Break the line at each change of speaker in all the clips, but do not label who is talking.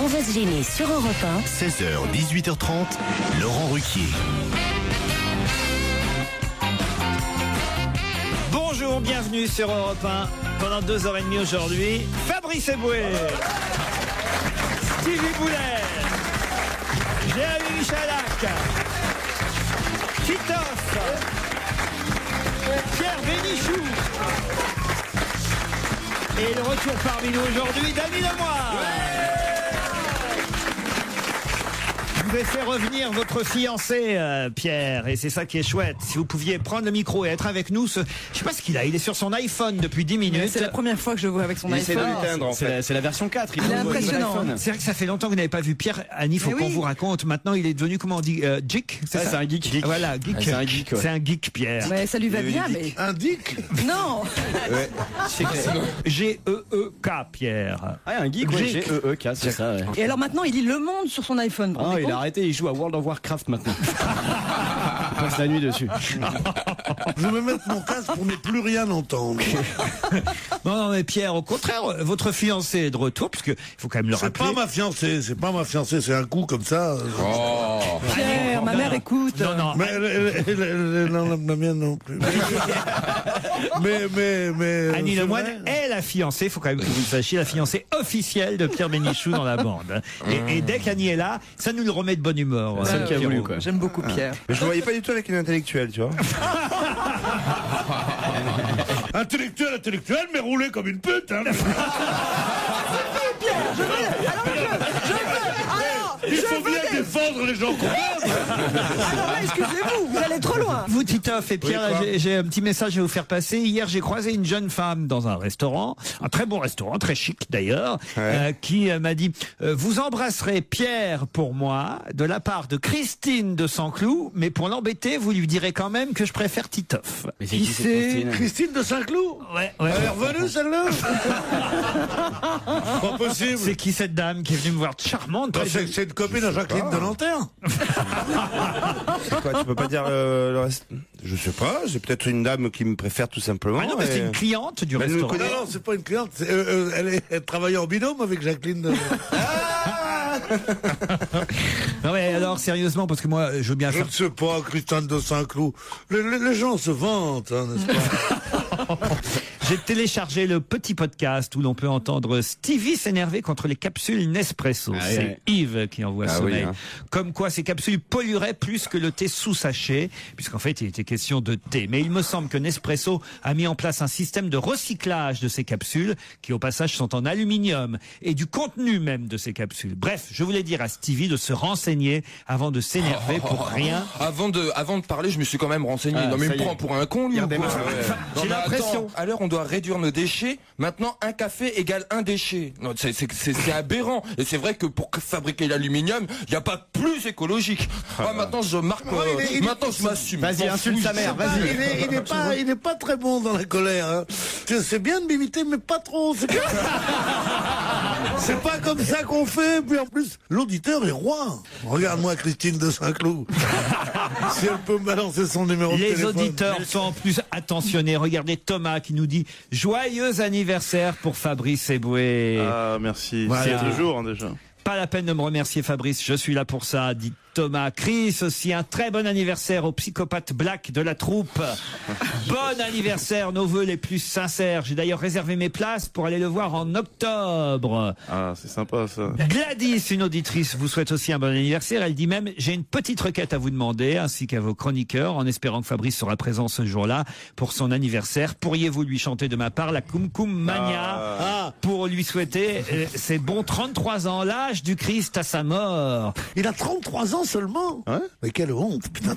On va se gêner sur Europe 1.
16h, 18h30, Laurent Ruquier.
Bonjour, bienvenue sur Europe 1. Pendant 2h30 aujourd'hui, Fabrice Eboué, Stevie Boulet, Jérémy Michalak, Titoff, Pierre Bénichou. Et le retour parmi nous aujourd'hui, Dany Lemoine. Je vous ai fait revenir votre fiancé, Pierre, et c'est ça qui est chouette. Si vous pouviez prendre le micro et être avec nous, je sais pas ce qu'il a, il est sur son iPhone depuis 10 minutes.
C'est la première fois que je le vois avec son iPhone.
C'est la version 4.
Il est impressionnant.
C'est vrai que ça fait longtemps que vous n'avez pas vu Pierre. Annie, il faut qu'on vous raconte. Maintenant, il est devenu, comment on dit, geek, c'est ça?
C'est un geek.
Voilà, geek.
C'est un geek, ouais.
C'est un geek, Pierre.
Ouais, ça lui va bien, mais...
Un dick?
Non.
Ouais.
G-E-E-K, Pierre.
Ah, un geek, ouais. G-E-E-K, c'est ça, ouais.
Et alors maintenant, il lit Le Monde sur son iPhone. vous vous
Ah,
rendez
il a
compte
arrêté, il joue à World of Warcraft maintenant. Il passe la nuit dessus.
Je vais mettre mon casque pour ne plus rien entendre.
Non, mais Pierre, au contraire, votre fiancé est de retour, parce que il faut quand même le
C'est
rappeler.
pas ma fiancée, c'est un coup comme ça.
Pierre, ma mère écoute.
Non.
Mais non, la mienne non plus. mais
Annie
c'est
Lemoine
vrai.
est la fiancée, il faut quand même que vous le sachiez, la fiancée officielle de Pierre Bénichou dans la bande. Et dès qu'Annie est là, ça nous le remet de bonne humeur.
Celle qui a voulu, quoi.
J'aime beaucoup Pierre.
Mais je ne voyais pas du tout avec une intellectuelle, tu vois.
Intellectuel, mais roulé comme une pute. Hein. Il faut bien défendre les gens qu'on aime.
Excusez-vous, vous allez trop loin.
Vous, Titoff et Pierre, j'ai un petit message à vous faire passer. Hier, j'ai croisé une jeune femme dans un restaurant, un très bon restaurant, très chic d'ailleurs, qui m'a dit vous embrasserez Pierre pour moi de la part de Christine de Saint-Cloud, mais pour l'embêter, vous lui direz quand même que je préfère Titoff.
Mais c'est qui c'est
Christine de Saint-Cloud.
Ouais.
Elle est revenue celle-là. Pas possible.
C'est qui cette dame qui est venue me voir charmante? Très jolie.
C'est une copine à Jacqueline de Nanterre.
C'est quoi, tu peux pas dire le reste? Je sais pas, c'est peut-être une dame qui me préfère tout simplement.
Ah non, mais c'est une cliente du
Mais elle
restaurant.
nous connaît.
Non, c'est pas une cliente. Elle travaille en binôme avec Jacqueline de...
Non mais alors sérieusement, parce que moi je veux bien
Je
faire.
ne sais pas, Christine de Saint-Cloud. Les gens se vantent, hein, n'est-ce pas?
J'ai téléchargé le petit podcast où l'on peut entendre Stevie s'énerver contre les capsules Nespresso.
Ah,
c'est
ouais.
Yves qui envoie ce
oui,
mail.
hein.
Comme quoi ces capsules pollueraient plus que le thé sous sachet, puisqu'en fait il était question de thé. Mais il me semble que Nespresso a mis en place un système de recyclage de ces capsules, qui au passage sont en aluminium, et du contenu même de ces capsules. Bref, je voulais dire à Stevie de se renseigner avant de s'énerver pour rien.
Avant de parler, je me suis quand même renseigné.
Ah,
non mais
ça
il me
y
prend
est.
pour un con lui
Il
ou quoi?
redémarre.
Non,
J'ai
mais
l'impression.
attends, à l'heure on doit réduire nos déchets. Maintenant un café égale un déchet. Non, c'est aberrant. Et c'est vrai que pour fabriquer l'aluminium, il n'y a pas plus écologique. Maintenant je marque. Maintenant je m'assume.
Vas-y,
Je m'en
insulte
fous,
sa
je
mère,
sais pas.
vas-y.
Il n'est pas très bon dans la colère. Hein. C'est bien de m'imiter, mais pas trop. C'est pas comme ça qu'on fait. Puis en plus, l'auditeur est roi. Regarde-moi Christine de Saint-Cloud. Si elle peut me balancer son numéro de
Les
téléphone.
auditeurs sont en plus attentionnés. Regardez Thomas qui nous dit joyeux anniversaire pour Fabrice Eboué.
Ah, merci.
Voilà.
C'est toujours, déjà.
Pas la peine de me remercier Fabrice, je suis là pour ça, dit Thomas. Chris aussi, un très bon anniversaire au psychopathe Black de la troupe. Bon anniversaire, nos vœux les plus sincères. J'ai d'ailleurs réservé mes places pour aller le voir en octobre.
Ah, c'est sympa, ça.
Gladys, une auditrice, vous souhaite aussi un bon anniversaire. Elle dit même, j'ai une petite requête à vous demander, ainsi qu'à vos chroniqueurs, en espérant que Fabrice sera présent ce jour-là pour son anniversaire. Pourriez-vous lui chanter de ma part la Kum Kum Mania pour lui souhaiter ses bons 33 ans, l'âge du Christ à sa mort.
Il a 33 ans seulement.
Ouais.
Mais quelle honte, putain.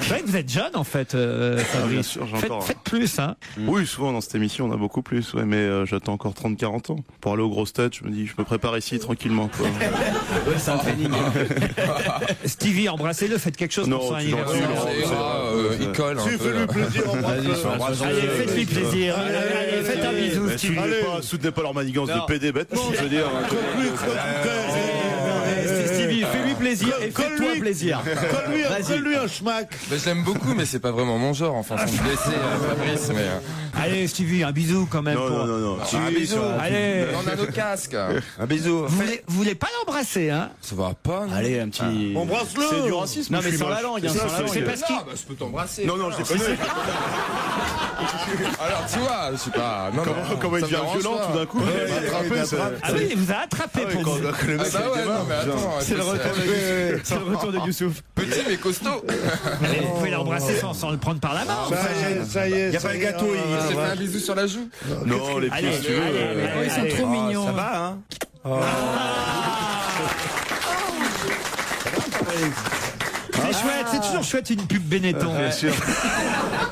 C'est vrai que vous êtes jeune en fait, Fabrice.
bien sûr, j'ai encore.
Faites plus, hein.
Oui, souvent dans cette émission, on a beaucoup plus, ouais, mais j'attends encore 30-40 ans. Pour aller aux grosses têtes, je me dis, je me prépare ici tranquillement, quoi.
C'est un training.
Stevie, embrassez-le, faites quelque chose
Non,
pour son
c'est gentil,
anniversaire.
non.
Ça ira, il colle un
Si,
peu.
fais-lui plaisir,
Vas-y,
Allez, faites-lui plaisir. Allez, faites un bisou,
Mais
Stevie.
soutenez pas leur manigance de PD bêtement, je veux dire.
Stevie,
Stevie, fais-lui plaisir et fais-toi plaisir.
Colle-lui un schmack.
Ben, je l'aime beaucoup, mais c'est pas vraiment mon genre, enfin, sans me blesser, Fabrice, mais...
Allez, Stevie, un bisou quand même.
Non.
un bisou.
Allez.
On a nos casques.
Un bisou.
Vous voulez pas l'embrasser, hein?
Ça va pas, non?
Allez, un petit.
Embrasse-le.
C'est du racisme. Non, mais sans la langue. Sans la
C'est
langue.
parce qu'il...
Non, bah, je peux t'embrasser.
Non, je déconne.
Alors, tu vois, je sais pas... Non,
Comment il
ça me
devient
dérange
violent
pas.
tout d'un coup
Ah oui, il vous a attrapé pour vous.
Ah bah ouais, non, mais attends...
C'est le retour de Youssouf.
Petit, mais costaud.
Mais vous pouvez l'embrasser sans le prendre par la main.
Ça y est.
Il y a pas le gâteau,
Il s'est fait un bisou sur la joue.
Non, les
Allez,
pieds, si tu veux.
Oh, ils sont trop mignons.
Ça va, hein?
C'est chouette, c'est toujours chouette une pub Benetton.
Bien sûr.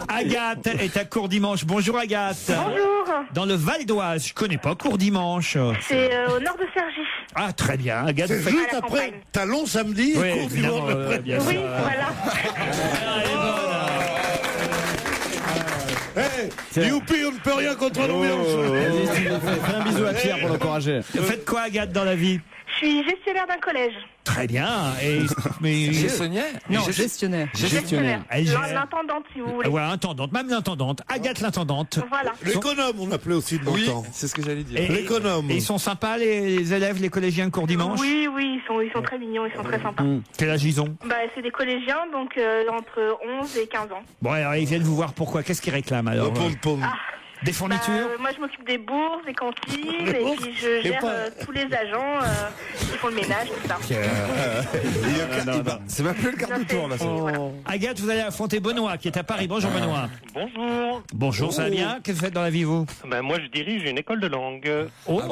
Agathe est à Courdimanche. Bonjour Agathe.
Bonjour,
Dans le Val d'Oise, je connais pas Courdimanche.
c'est au nord de Cergy.
Ah très bien, Agathe.
C'est
vous faites-
juste
À la
après
campagne.
Talon samedi
Oui,
et cours
évidemment,
dimanche après.
bien sûr.
Oui, voilà.
Elle est bonne.
Youpi, on ne peut rien contre l'ambiance.
Vas-y, Stevie, fais un bisou à Pierre pour l'encourager.
Faites quoi Agathe dans la vie?
Je suis gestionnaire d'un collège.
Très bien. Et, mais,
Gestionnaire?
Non, gestionnaire.
Gestionnaire.
Elle gère.
L'intendante, si vous voulez.
Ouais, intendante, même l'intendante. Agathe l'intendante.
Voilà.
L'économe, on appelait aussi de mon
Oui,
temps.
c'est ce que j'allais dire.
Et-
L'économe.
Et ils sont sympas les élèves, les collégiens de Courdimanche?
Oui, ils sont très mignons, ils sont très sympas.
Quel âge ils ont?
Bah, c'est des collégiens, donc entre 11 et 15 ans.
Bon, alors ils viennent vous voir pourquoi? Qu'est-ce qu'ils réclament alors?
Pom.
Des fournitures?
Moi, je m'occupe des bourses, des cantines, et puis je gère tous les agents qui font le ménage, tout ça.
C'est même plus le quart de tour, là.
Voilà.
Agathe, vous allez affronter Benoît qui est à Paris. Bonjour Benoît.
Bonjour.
Bonjour, ça va bien? Qu'est-ce que vous faites dans la vie vous?
Ben, moi, je dirige une école de langue.
Oh,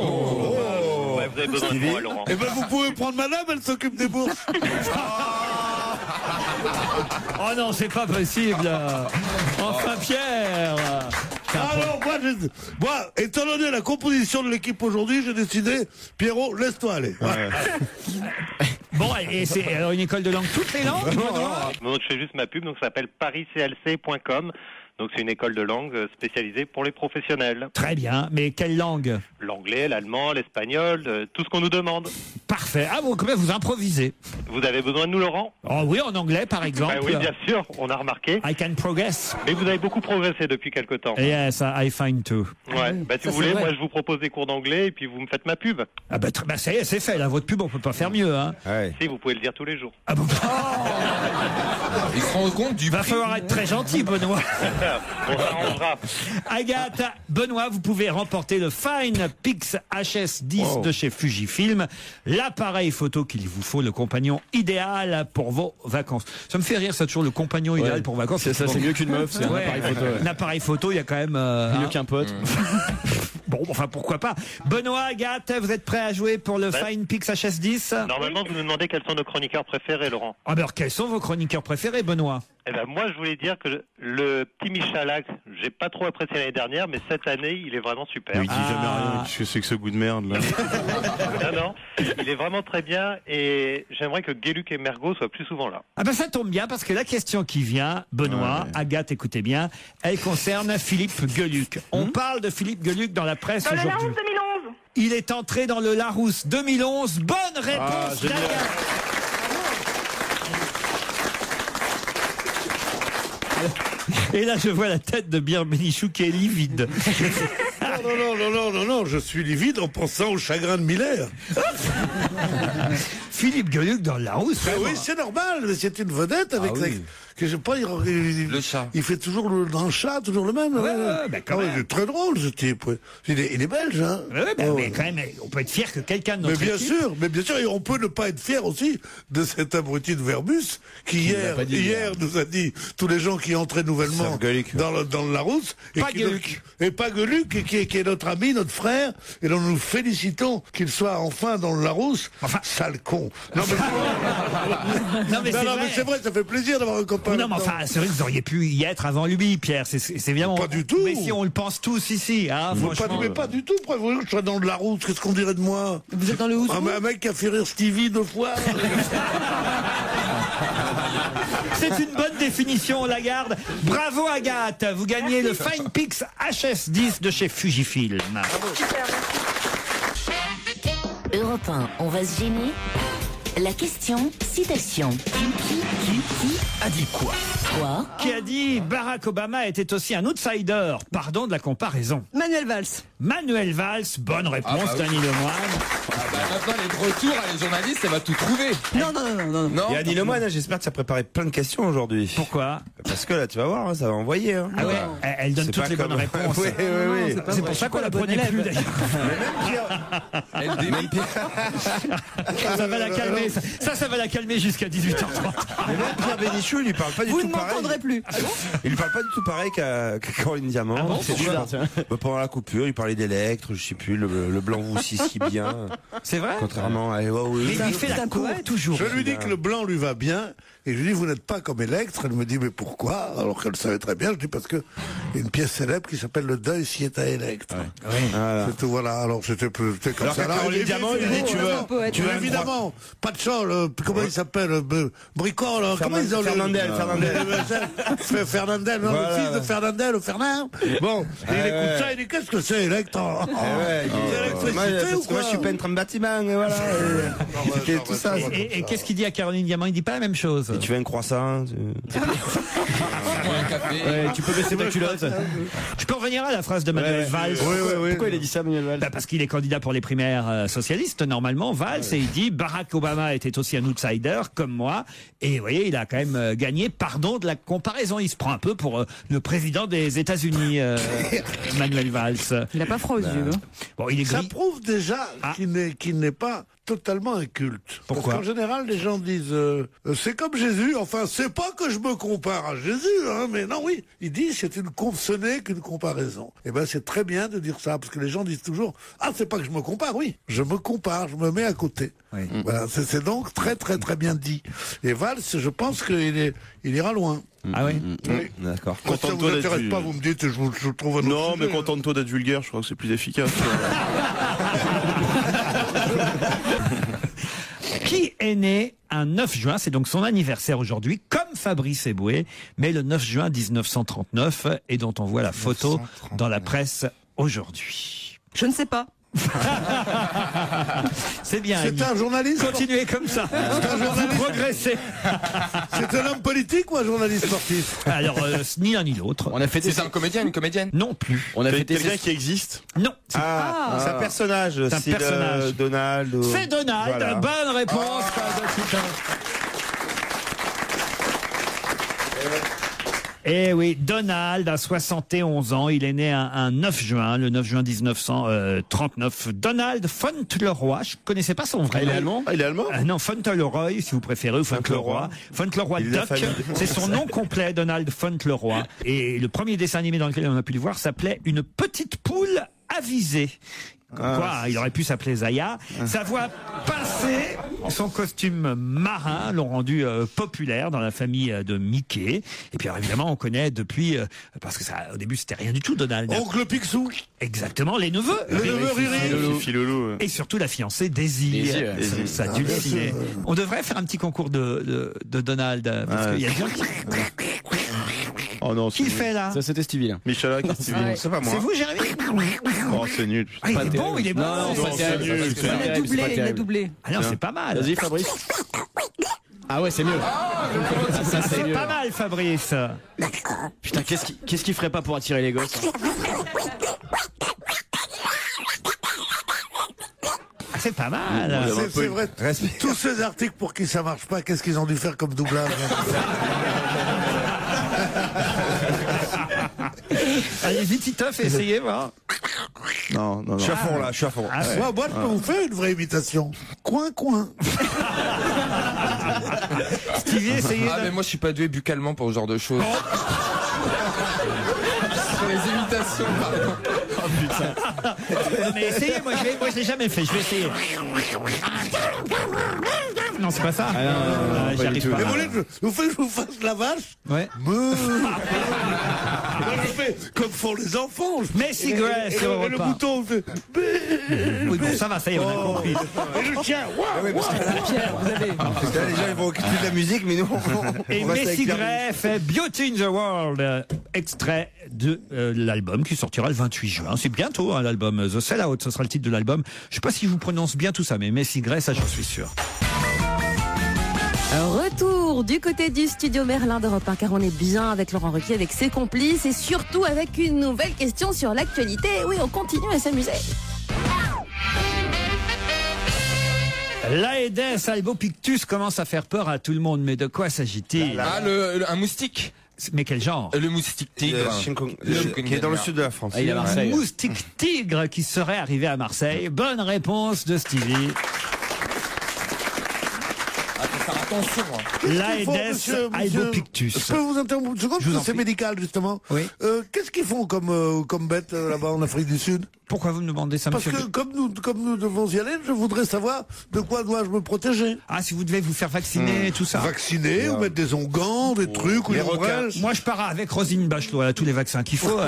Ouais, vous avez besoin de moi, Laurent.
Eh ben, vous pouvez prendre madame, elle s'occupe des bourses.
Oh non, c'est pas possible. Enfin Pierre.
Alors, moi, étant donné la composition de l'équipe aujourd'hui, j'ai décidé, Pierrot, laisse-toi aller.
Bon, et c'est alors une école de langue, toutes les langues, Benoît?
Donc, je fais juste ma pub, donc ça s'appelle parisclc.com. Donc, c'est une école de langue spécialisée pour les professionnels.
Très bien, mais quelle langue?
L'anglais, l'allemand, l'espagnol, tout ce qu'on nous demande.
Parfait. Ah, vous improvisez.
Vous avez besoin de nous, Laurent?
Oh oui, en anglais par exemple.
Oui, bien sûr, on a remarqué.
I can progress.
Mais vous avez beaucoup progressé depuis quelque temps.
Yes, I find too.
Ouais. Si vous voulez, moi, je vous propose des cours d'anglais et puis vous me faites ma pub.
Ah bah, ça y est, c'est fait. Là, votre pub, on peut pas faire mieux. Hein.
Si, vous pouvez le dire tous les jours.
Ah bon.
Il se rend compte du
Va
prix.
falloir être très gentil, Benoît.
On s'arrangera.
Agathe, Benoît, vous pouvez remporter le Fine Pix HS10 de chez Fujifilm, l'appareil photo qu'il vous faut, le compagnon idéal pour vos vacances. Ça me fait rire, ça toujours le compagnon idéal pour vacances.
C'est ça, c'est mieux qu'une meuf, c'est un appareil photo.
Un appareil photo, il y a quand même
Mieux qu'un pote.
Bon, enfin pourquoi pas. Benoît, Agathe, vous êtes prêts à jouer pour le Fine Pix HS10?
Normalement, vous nous demandez quels sont nos chroniqueurs préférés, Laurent.
Ah ben alors, quels sont vos chroniqueurs préférés, Benoît?
Eh ben, moi, je voulais dire que le petit Michalak, j'ai pas trop apprécié l'année dernière, mais cette année, il est vraiment super.
Il dit jamais rien. Qu'est-ce que c'est que ce goût de merde, là?
Non, il est vraiment très bien et j'aimerais que Gueluc et Mergo soient plus souvent là.
Ah ben ça tombe bien parce que la question qui vient, Benoît, Agathe, écoutez bien, elle concerne Philippe Gueluc. On parle de Philippe Gueluc dans la presse
Dans le
aujourd'hui.
Larousse 2011.
Il est entré dans le Larousse 2011. Bonne réponse d'Agathe. Et là, je vois la tête de Pierre Bénichou qui est livide.
Non, je suis livide en pensant au chagrin de Miller.
Philippe Gueluc dans le Larousse.
Ben oui, c'est normal, mais c'est une vedette avec que je sais pas,
Le chat.
il fait toujours un chat, toujours le même.
ben quand même.
Il est très drôle ce type. Ouais. Il est belge, hein.
Mais quand même, on peut être fier que quelqu'un de notre équipe...
mais bien sûr, et on peut ne pas être fier aussi de cet abruti de Verbus qui hier nous a dit tous les gens qui entraient nouvellement dans le Larousse et
Pas Gueluc.
et pas Gueluc et qui est notre ami, notre frère, et dont nous félicitons qu'il soit enfin dans le Larousse.
Enfin,
sale con. Non mais
non,
c'est vrai, ça fait plaisir d'avoir un copain.
Non, mais enfin, c'est vrai que vous auriez pu y être avant lui, Pierre. C'est évidemment.
Pas du tout.
Mais si on le pense tous ici, hein, franchement.
Mais pas du tout. Pourquoi vous voulez que je sois dans le Larousse? Qu'est-ce qu'on dirait de moi?
Vous êtes dans le Houssou?
Un mec qui a fait rire Stevie 2 fois.
C'est une bonne définition, on la garde. Bravo Agathe, vous gagnez le Fine Pix HS10 de chez Fujifilm.
Super, merci.
Europe 1, on va se gêner. La question citation. Qui
a dit quoi?
Quoi?
Qui a dit Barack Obama était aussi un outsider? Pardon de la comparaison.
Manuel Valls.
Manuel Valls, bonne réponse, Dany Lemoine.
Maintenant, elle est de retour, les journalistes, elle va tout trouver.
Non.
Et Annie Lemoine, j'espère que ça a préparé plein de questions aujourd'hui.
Pourquoi?
Parce que là, tu vas voir, hein, ça va envoyer. Hein.
Ah ouais, elle donne
C'est
toutes
pas
les bonnes
comme-
réponses.
Oui, oui, oui.
C'est pour ça qu'on la prenait plus d'ailleurs. Ça va la calmer. Ça va la calmer jusqu'à 18h30.
Mais même Pierre Bénichou, il lui parle pas du
Vous
tout
ne
pareil.
m'entendrez plus.
Il lui parle pas du tout pareil qu'à Caroline Diamant.
Ah bon,
C'est
pourquoi?
sûr. Pendant la coupure, il parlait d'Electre, je sais plus, le blanc vous si bien.
C'est vrai?
Contrairement à Huawei.
Mais il fait la cour toujours.
Je lui dis que le blanc lui va bien, et je lui dis vous n'êtes pas comme Electre. Elle me dit mais pourquoi? Alors qu'elle savait très bien. Je dis parce que il y a une pièce célèbre qui s'appelle Le deuil s'y est à Electre.
Voilà.
C'est tout, voilà. Alors c'était comme
Alors
ça.
qu'à Caroline Diamant, il dit tu veux
évidemment pas de chol. Comment il s'appelle? Bricole. Comment ils ont
Fernandel.
Fernandel, non,
Voilà.
le fils de Fernandel, le Fernand. Bon, et il écoute ça, il dit qu'est-ce que c'est Electre?
Moi, je suis peintre en bâtiment, et voilà. C'était tout ça.
Et qu'est-ce qu'il dit à Caroline Diamant? Il dit pas la même chose.
Et tu veux un croissant?
Tu peux baisser ta culotte.
Je peux revenir à la phrase de Manuel Valls.
Pourquoi il a dit ça, Manuel Valls?
Parce qu'il est candidat pour les primaires socialistes, normalement, Valls, et il dit Barack Obama était aussi un outsider, comme moi, et vous voyez, il a quand même gagné, pardon de la comparaison, il se prend un peu pour le président des États-Unis, Manuel Valls.
Il n'a pas froid aux yeux.
Bon, il est
Ça
gris.
prouve déjà qu'il n'est pas totalement inculte.
Pourquoi?
Parce qu'en général, les gens disent c'est comme Jésus. Enfin, c'est pas que je me compare à Jésus, hein, mais non, oui. Il dit ce n'est qu'une comparaison. Eh ben, c'est très bien de dire ça, parce que les gens disent toujours c'est pas que je me compare. Oui, je me compare, je me mets à côté.
Oui.
Voilà, c'est donc très très très bien dit. Et Valls, je pense qu'il ira loin.
Ah oui?
Oui.
D'accord.
Quand ça vous
Contente-toi d'être
intéresse
vu.
pas, vous me dites, je trouve un autre
Non, mais
sujet.
contente-toi d'être vulgaire, je crois que c'est plus efficace.
Qui est né un 9 juin, c'est donc son anniversaire aujourd'hui, comme Fabrice Eboué, mais le 9 juin 1939, et dont on voit la photo dans la presse aujourd'hui.
Je ne sais pas.
C'est bien,
C'est
Annie.
un journaliste.
Continuez comme ça. Vous progressez.
C'est un homme politique ou un journaliste sportif?
Alors, ni l'un ni l'autre.
On a fêté
C'est un comédien, une comédienne?
Non plus.
On a fêté
Quelqu'un qui existe?
Non.
C'est un personnage.
C'est un
style,
personnage.
Donald. ou-
C'est Donald.
Voilà.
Bonne réponse. Eh oui, Donald a 71 ans. Il est né un 9 juin, le 9 juin 1939. Donald Fauntleroy. Je connaissais pas son vrai nom.
Il est allemand?
Ah, il est allemand?
Non, Fauntleroy, si vous préférez, ou Fauntleroy. Fauntleroy
Il est de la
Duck,
famille.
c'est son nom complet, Donald Fauntleroy. Et le premier dessin animé dans lequel on a pu le voir s'appelait Une petite poule avisée. Quoi, il aurait pu s'appeler Zaya. Sa voix pincée, son costume marin l'ont rendu populaire dans la famille de Mickey. Et puis alors, évidemment, on connaît depuis, parce que ça, au début, c'était rien du tout, Donald.
Oncle Picsou.
Exactement, les neveux.
Le neveu Riri.
Filolo.
Et surtout la fiancée Daisy.
Daisy, ouais.
Ça dulcinait. On devrait faire un petit concours de Donald, parce qu'il y a des gens
Oh non,
qui le fait là.
Ça, c'était Stevie, là.
Michalak, Stevie.
C'est pas moi.
C'est vous, Jérémy?
Oh, c'est nul.
Ah, il est bon, il est bon.
Non, c'est pas terrible.
nul,
c'est pas
Il a
terrible, c'est
doublé,
pas
il a
terrible.
doublé.
Ah non, c'est pas mal.
Vas-y, Fabrice. Ah ouais, c'est mieux. Ça, c'est
C'est
mieux.
pas mal, Fabrice.
Putain, qu'est-ce qu'il ferait pas pour attirer les gosses?
Ah, c'est pas mal.
C'est vrai. Tous ces articles pour qui ça marche pas, qu'est-ce qu'ils ont dû faire comme doublage?
Allez, vite, Titoff, essayez, voir.
Non, non, non.
Je suis à fond là, je suis à fond.
Ah ouais.
Moi, je peux vous faire une vraie imitation. Coin, coin.
Stevie, essayez.
Ah, mais moi, je suis pas doué buccalement pour ce genre de choses. Sur les imitations, pardon.
Mais essayez, moi je l'ai jamais fait, je vais essayer. Non, c'est pas ça. J'y arrive pas.
Mais vous voulez que je vous fasse la vache?
Ouais.
Moi, je fais comme font les enfants.
Messi Grace,
Et
au
le
repas.
bouton, on fait...
Oui, bon, ça va, ça y est, on a compris.
Et je tiens.
Pierre, vous avez.
Là, les gens ils vont écouter de la musique, mais nous,
Et
on reste avec
Messi
Pierre
Gray fait Beauty in the World, extrait de l'album qui sortira le 28 juin. C'est bientôt, hein, l'album The Sellout, ce sera le titre de l'album. Je sais pas si je vous prononce bien tout ça, mais Messi Gray, ça j'en suis sûr.
Retour du côté du studio Merlin d'Europe 1, car on est bien avec Laurent Ruquier, avec ses complices et surtout avec une nouvelle question sur l'actualité. Oui, on continue à s'amuser.
L'Aedes albopictus commence à faire peur à tout le monde, mais de quoi s'agit-il?
Ah, un moustique.
Mais quel genre?
Le moustique tigre.
Qui est dans le sud de la France.
Ah, il est à Marseille.
Le moustique tigre qui serait arrivé à Marseille. Bonne réponse de Stevie.
Attention.
L'Aedes albopictus.
Je peux vous interrompre une seconde, parce que c'est médical justement.
Oui.
Qu'est-ce qu'ils font comme bête là-bas en Afrique du Sud?
Pourquoi vous me demandez ça,
Parce
monsieur?
que comme nous devons y aller, je voudrais savoir de quoi dois-je me protéger.
Ah, si vous devez vous faire vacciner, tout ça.
Vacciner, ou mettre des onguents, des trucs, ou
Les
une ombrelle.
Moi, je pars avec Roselyne Bachelot. Elle a tous les vaccins qu'il faut.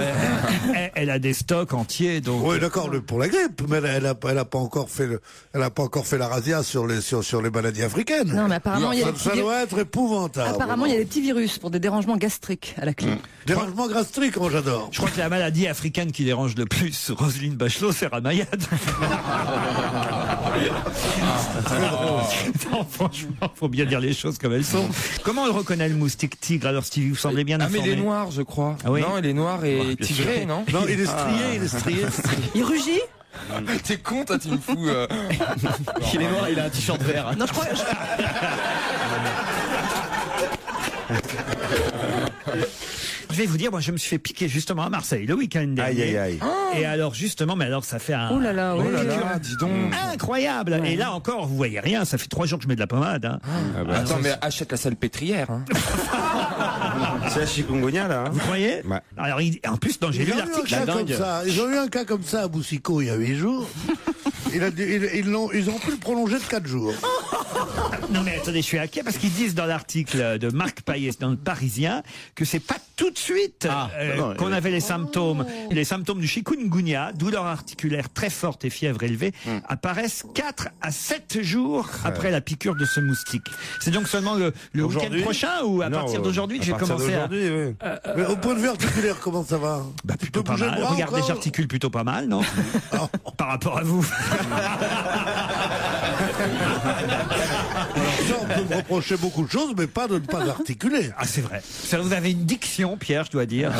Elle a des stocks entiers. Donc.
Oui, d'accord, pour la grippe, mais elle a pas encore fait la razzia sur les maladies africaines.
Non, mais apparemment, il y a
ça doit être épouvantable.
Apparemment, il y a des petits virus pour des dérangements gastriques à la clé.
Dérangements gastriques, moi j'adore.
Je crois que la maladie africaine qui dérange le plus Roselyne Bachelot, c'est Ramayad. Non, franchement, faut bien dire les choses comme elles sont. Comment on reconnaît le moustique tigre? Alors, Stevie, vous semblez bien informé.
Ah, mais il est noir, je crois.
Ah oui?
Non, il est noir et tigré, non?
Non, il est strié,
Il rugit?
T'es con, toi, tu me fous.
Il est noir, il a un t-shirt vert.
Non, je crois.
Je vais vous dire, moi je me suis fait piquer justement à Marseille le week-end dernier.
Aïe, aïe, aïe.
Et alors justement, mais alors ça fait un...
Oh là là, oui.
Oh là là, dis donc.
Incroyable.
Ouais.
Et là encore, vous voyez rien, ça fait 3 jours que je mets de la pommade. Hein.
Attends, mais achète la salpêtrière. Hein.
C'est la chikungunya, là. Hein.
Vous croyez?
Ouais.
Alors en plus, j'ai lu l'article.
Ils ont eu un cas comme ça à Boussicot il y a 8 jours. Ils ont pu le prolonger de 4 jours.
Non mais attendez, je suis inquiet parce qu'ils disent dans l'article de Marc Payet dans le Parisien que c'est pas tout de suite qu'on avait les symptômes. Les symptômes du chikungunya, douleur articulaire très forte et fièvre élevée, apparaissent 4 à 7 jours après la piqûre de ce moustique. C'est donc seulement le week-end prochain ou à partir d'aujourd'hui que j'ai commencé à...
Oui.
Mais au point de vue articulaire, comment ça va?
Bah plutôt pas
bouger le
mal.
bras
Regardez,
encore
j'articule plutôt pas mal, non? Par rapport à vous.
Alors ça, on peut me reprocher beaucoup de choses, mais pas de ne pas articuler.
Ah, c'est vrai. Vous avez une diction, Pierre, je dois dire.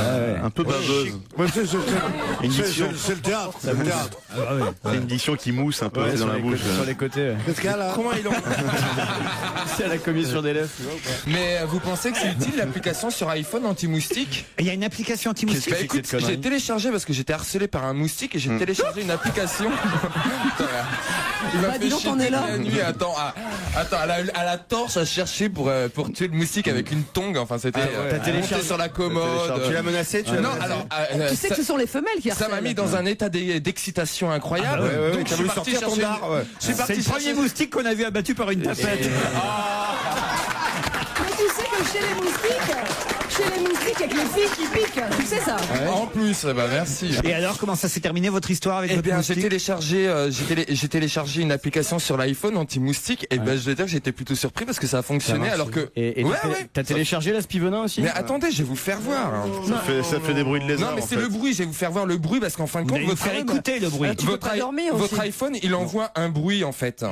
Un peu baveuse.
Ouais, c'est le théâtre. C'est le théâtre.
C'est une diction qui mousse un peu dans la bouche.
Sur les côtés.
Qu'est-ce qu'il y a là?
Comment ils ont
C'est à la commission des lèvres.
Mais vous pensez que c'est utile l'application sur iPhone anti-moustique?
Il y a une application anti-moustique.
Bah écoute, j'ai téléchargé parce que j'étais harcelé par un moustique et j'ai téléchargé une application. Il m'a fait chier la nuit. Attends, à la torche à chercher pour tuer le moustique avec une tongue. Enfin, c'était monté sur la commode.
Tu l'as menacé?
Non, alors.
Tu sais que ce sont les femelles qui harcèlent.
Ça m'a mis dans un état d'excitation incroyable. Donc je suis parti chercher.
C'est le premier moustique qu'on a vu abattu par une tapette.
Mais tu sais que chez les moustiques, avec les filles qui piquent, tu sais ça?
En plus, bah merci.
Et alors, comment ça s'est terminé votre histoire avec votre moustique?
J'ai téléchargé une application sur l'iPhone anti-moustique et ben je vais dire que j'étais plutôt surpris parce que ça a fonctionné alors que.
Et t'as téléchargé la Spivenin aussi?
Mais attendez, je vais vous faire voir.
Ça fait des bruits de lézard.
Non mais c'est le bruit, je vais vous faire voir le bruit parce qu'en fin de compte
votre écouter le bruit.
Votre iPhone, il envoie un bruit en fait.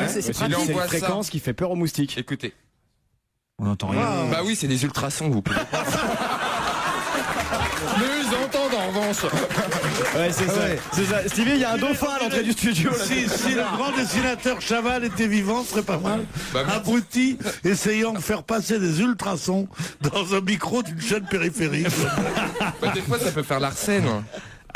C'est une fréquence qui fait peur aux moustiques.
Écoutez.
On n'entend rien.
Bah oui, c'est des ultrasons, vous pouvez pas. Mais ils entendent en revanche.
Ouais, c'est ça. Stevie, il y a un dauphin à l'entrée du studio. Là.
Si le grand dessinateur Chaval était vivant, ce serait pas mal. Abruti, essayant de faire passer des ultrasons dans un micro d'une chaîne périphérique.
Bah, des fois, ça peut faire l'arsène.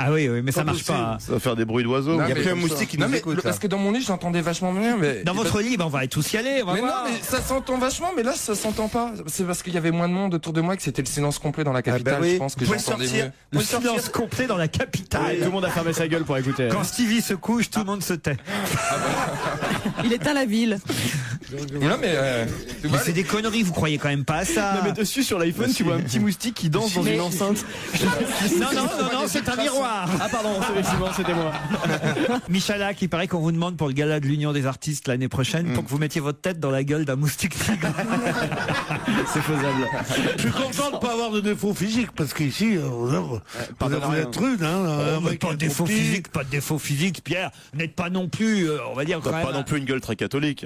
Ah oui, mais ça marche pas.
Ça va faire des bruits d'oiseaux.
Il y a plus un moustique qui nous écoute.
Parce que dans mon lit, j'entendais vachement bien. Mais
dans votre lit, on va tous y aller.
Mais non, mais ça s'entend vachement, mais là, ça s'entend pas. C'est parce qu'il y avait moins de monde autour de moi que c'était le silence complet dans la capitale. Je pense que j'entendais mieux.
Le silence complet dans la capitale.
Tout le monde a fermé sa gueule pour écouter.
Quand Stevie se couche, tout le monde se tait.
Il éteint la ville.
Non, mais
c'est des conneries, vous croyez quand même pas à ça.
Non, mais dessus, sur l'iPhone, tu vois un petit moustique qui danse dans une enceinte.
Non, c'est un miroir.
Ah, pardon, effectivement, c'était moi.
Michalak, il paraît qu'on vous demande pour le gala de l'Union des artistes l'année prochaine pour que vous mettiez votre tête dans la gueule d'un moustique tigre.
C'est faisable.
Je suis content de ne pas avoir de défaut physique parce qu'ici, vous êtes rude.
Pas de défaut physique, Pierre. Vous n'êtes pas non plus, on va dire.
Pas non plus une gueule très catholique.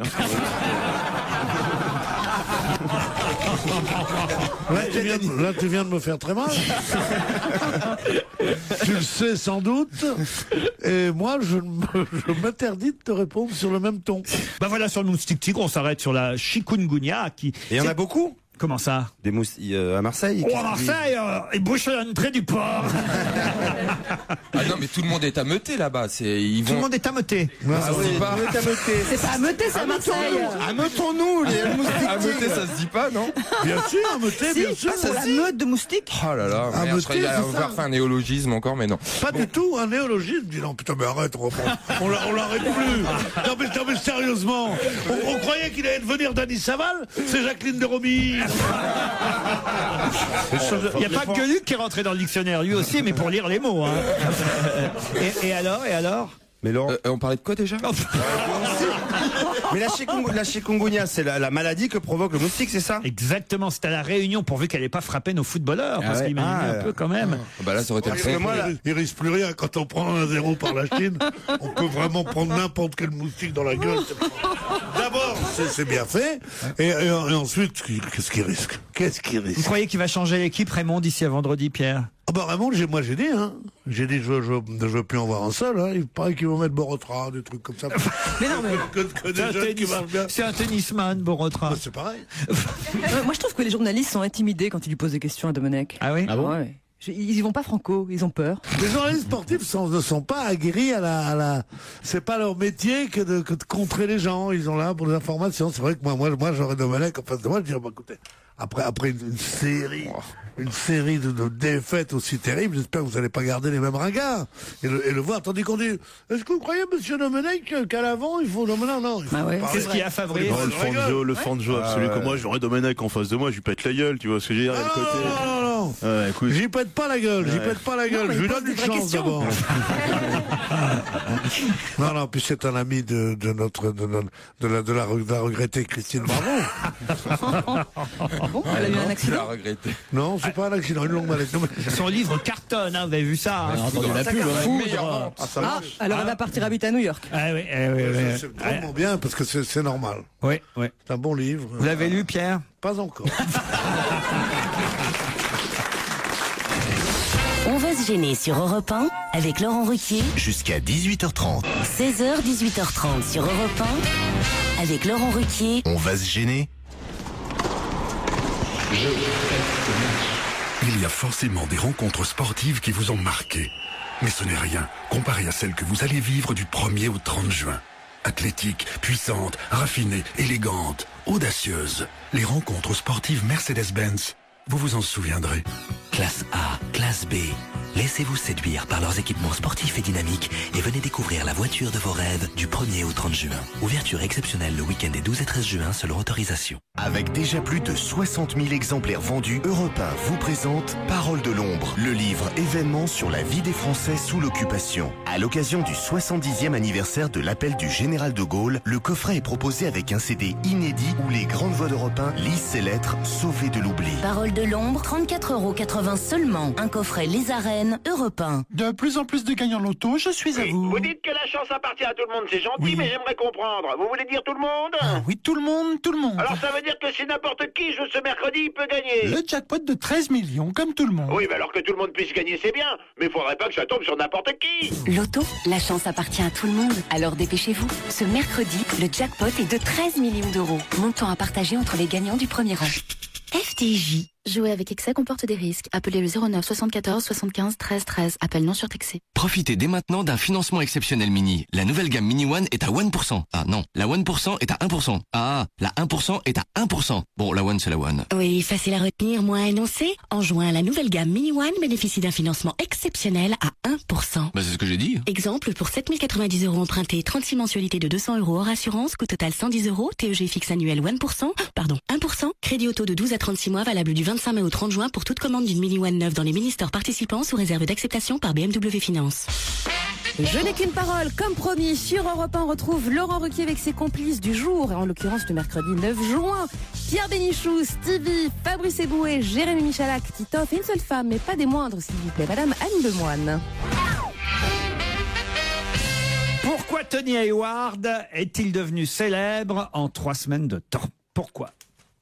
Là, tu viens de me faire très mal. Tu le sais sans doute. Et moi, je m'interdis de te répondre sur le même ton.
Bah voilà, sur le moustique tigre, on s'arrête sur la chikungunya.
Et il y en a beaucoup.
Comment ça?
Des moustiques à Marseille.
Oh, à Marseille, ils bouchent l'entrée du port.
Ah non, mais tout le monde est ameuté là-bas.
Tout le monde est ameuté.
Ça se dit pas.
C'est pas ameuté, c'est à Marseille.
Ameutons-nous, les moustiques.
Ameuté, ça se dit pas, non?
Bien sûr, ameuté, bien sûr.
Pour la meute de moustiques.
Oh là là, merde,
Ameuté,
je croyais
c'est
qu'on
ça.
va faire un néologisme encore, mais non.
Pas du tout, un néologisme. Dis non, putain, mais arrête, on l'arrête plus. Non, mais sérieusement, on croyait qu'il allait devenir Dany Saval. C'est Jacqueline de Romilly.
Il n'y a pas que Luc qui est rentré dans le dictionnaire, lui aussi, mais pour lire les mots. Hein. Et alors
Mais Laurent,
On parlait de quoi déjà?
mais la chikungunya, c'est la maladie que provoque le moustique, c'est ça?
Exactement, c'était à la Réunion, pourvu qu'elle n'ait pas frappé nos footballeurs, parce qu'il m'imaginait un peu quand même.
Bah là, ça aurait été
Parce
le
que
fond.
moi, il risque plus rien. Quand on prend 1-0 par la Chine, on peut vraiment prendre n'importe quel moustique dans la gueule. D'abord, c'est bien fait. Et ensuite, qu'est-ce qu'il risque?
Vous croyez qu'il va changer l'équipe, Raymond, d'ici à vendredi, Pierre?
Ah bah Raymond, moi j'ai dit, hein. J'ai dit je veux plus en voir un seul, hein. Il paraît qu'ils vont mettre Borotra, des trucs comme ça.
Mais non, mais
que des jeunes qui marchent bien.
C'est un tennisman, Borotra.
Bah, c'est pareil.
moi je trouve que les journalistes sont intimidés quand ils lui posent des questions à Domenech.
Ah oui?
Ouais. Ils y vont pas franco, ils ont peur.
Les journalistes sportifs ne sont pas aguerris à la... C'est pas leur métier que de contrer les gens. Ils sont là pour les informations. C'est vrai que moi j'aurais Domenech en face de moi, je dirais, bah, écoutez, après une série de défaites aussi terribles, j'espère que vous n'allez pas garder les mêmes ringards et le voir. Tandis qu'on dit, est-ce que vous croyez, monsieur Domenech, qu'à l'avant, il faut... Non, il faut
ouais.
Qu'est-ce qu'il y a, Fabrice?
Le fan de jeu absolu. Comme moi, j'aurais Domenech en face de moi, je lui pète la gueule, tu vois ce que je veux dire, le côté.
Non.
Ouais, écoute.
J'y pète pas la gueule, je lui donne une chance d'abord. non, puis c'est un ami de la regrettée Christine Bravo.
Bon, elle a eu un accident.
Non, c'est pas un accident, une longue maladie.
Son livre cartonne, hein, vous avez vu ça? Hein.
Entendu la pub,
Alors elle va partir habiter à New York.
Ah oui,
C'est vraiment bien parce que c'est normal.
oui.
C'est un bon livre.
Vous l'avez lu, Pierre?
Pas encore.
On va se gêner sur Europe 1 avec Laurent Ruquier.
Jusqu'à 18h30.
16h, 18h30 sur Europe 1 avec Laurent Ruquier.
On va se gêner.
Il y a forcément des rencontres sportives qui vous ont marqué. Mais ce n'est rien comparé à celles que vous allez vivre du 1er au 30 juin. Athlétique, puissante, raffinée, élégante, audacieuse. Les rencontres sportives Mercedes-Benz, vous vous en souviendrez.
Classe A, classe B. Laissez-vous séduire par leurs équipements sportifs et dynamiques et venez découvrir la voiture de vos rêves du 1er au 30 juin. Ouverture exceptionnelle le week-end des 12 et 13 juin selon autorisation.
Avec déjà plus de 60 000 exemplaires vendus, Europe 1 vous présente Parole de l'ombre, le livre événement sur la vie des Français sous l'occupation. À l'occasion du 70e anniversaire de l'appel du général de Gaulle, le coffret est proposé avec un CD inédit où les grandes voix d'Europe 1 lisent ces lettres sauvées de l'oubli.
Parole de l'ombre, 34,80 € seulement. Un coffret Les Arènes, Europe 1.
De plus en plus de gagnants loto, je suis à vous.
Vous dites que la chance appartient à tout le monde, c'est gentil, mais j'aimerais comprendre. Vous voulez dire tout le monde?
Oui, tout le monde, tout le monde.
Alors ça veut dire que si n'importe qui joue ce mercredi, il peut gagner.
Le jackpot de 13 millions, comme tout le monde.
Oui, mais alors que tout le monde puisse gagner, c'est bien. Mais il faudrait pas que ça tombe sur n'importe qui.
Loto, la chance appartient à tout le monde. Alors dépêchez-vous. Ce mercredi, le jackpot est de 13 millions d'euros. Montant à partager entre les gagnants du premier rang.
FTJ. Jouer avec excès comporte des risques. Appelez le 09 74 75 13 13. Appel non surtaxé.
Profitez dès maintenant d'un financement exceptionnel Mini. La nouvelle gamme Mini One est à 1%. Ah non, la 1% est à 1%. Ah, la 1% est à 1%. Bon, la One c'est la One.
Oui, facile à retenir, moins à énoncer. En juin, la nouvelle gamme Mini One bénéficie d'un financement exceptionnel à 1%.
Bah c'est ce que j'ai dit.
Exemple, pour 7090 € empruntés, 36 mensualités de 200 € hors assurance, coût total 110 €, TEG fixe annuel 1%, crédit auto de 12 à 36 mois valable du 25 mai au 30 juin pour toute commande d'une Mini One neuve dans les mini-stores participants sous réserve d'acceptation par BMW Finance.
Je n'ai qu'une parole, comme promis, sur Europe 1, on retrouve Laurent Ruquier avec ses complices du jour, et en l'occurrence le mercredi 9 juin. Pierre Bénichou, Stevie, Fabrice Eboué, Jérémy Michalak, Titoff et une seule femme, mais pas des moindres, s'il vous plaît, Madame Anne Lemoine.
Pourquoi Tony Hayward est-il devenu célèbre en 3 semaines de temps? Pourquoi?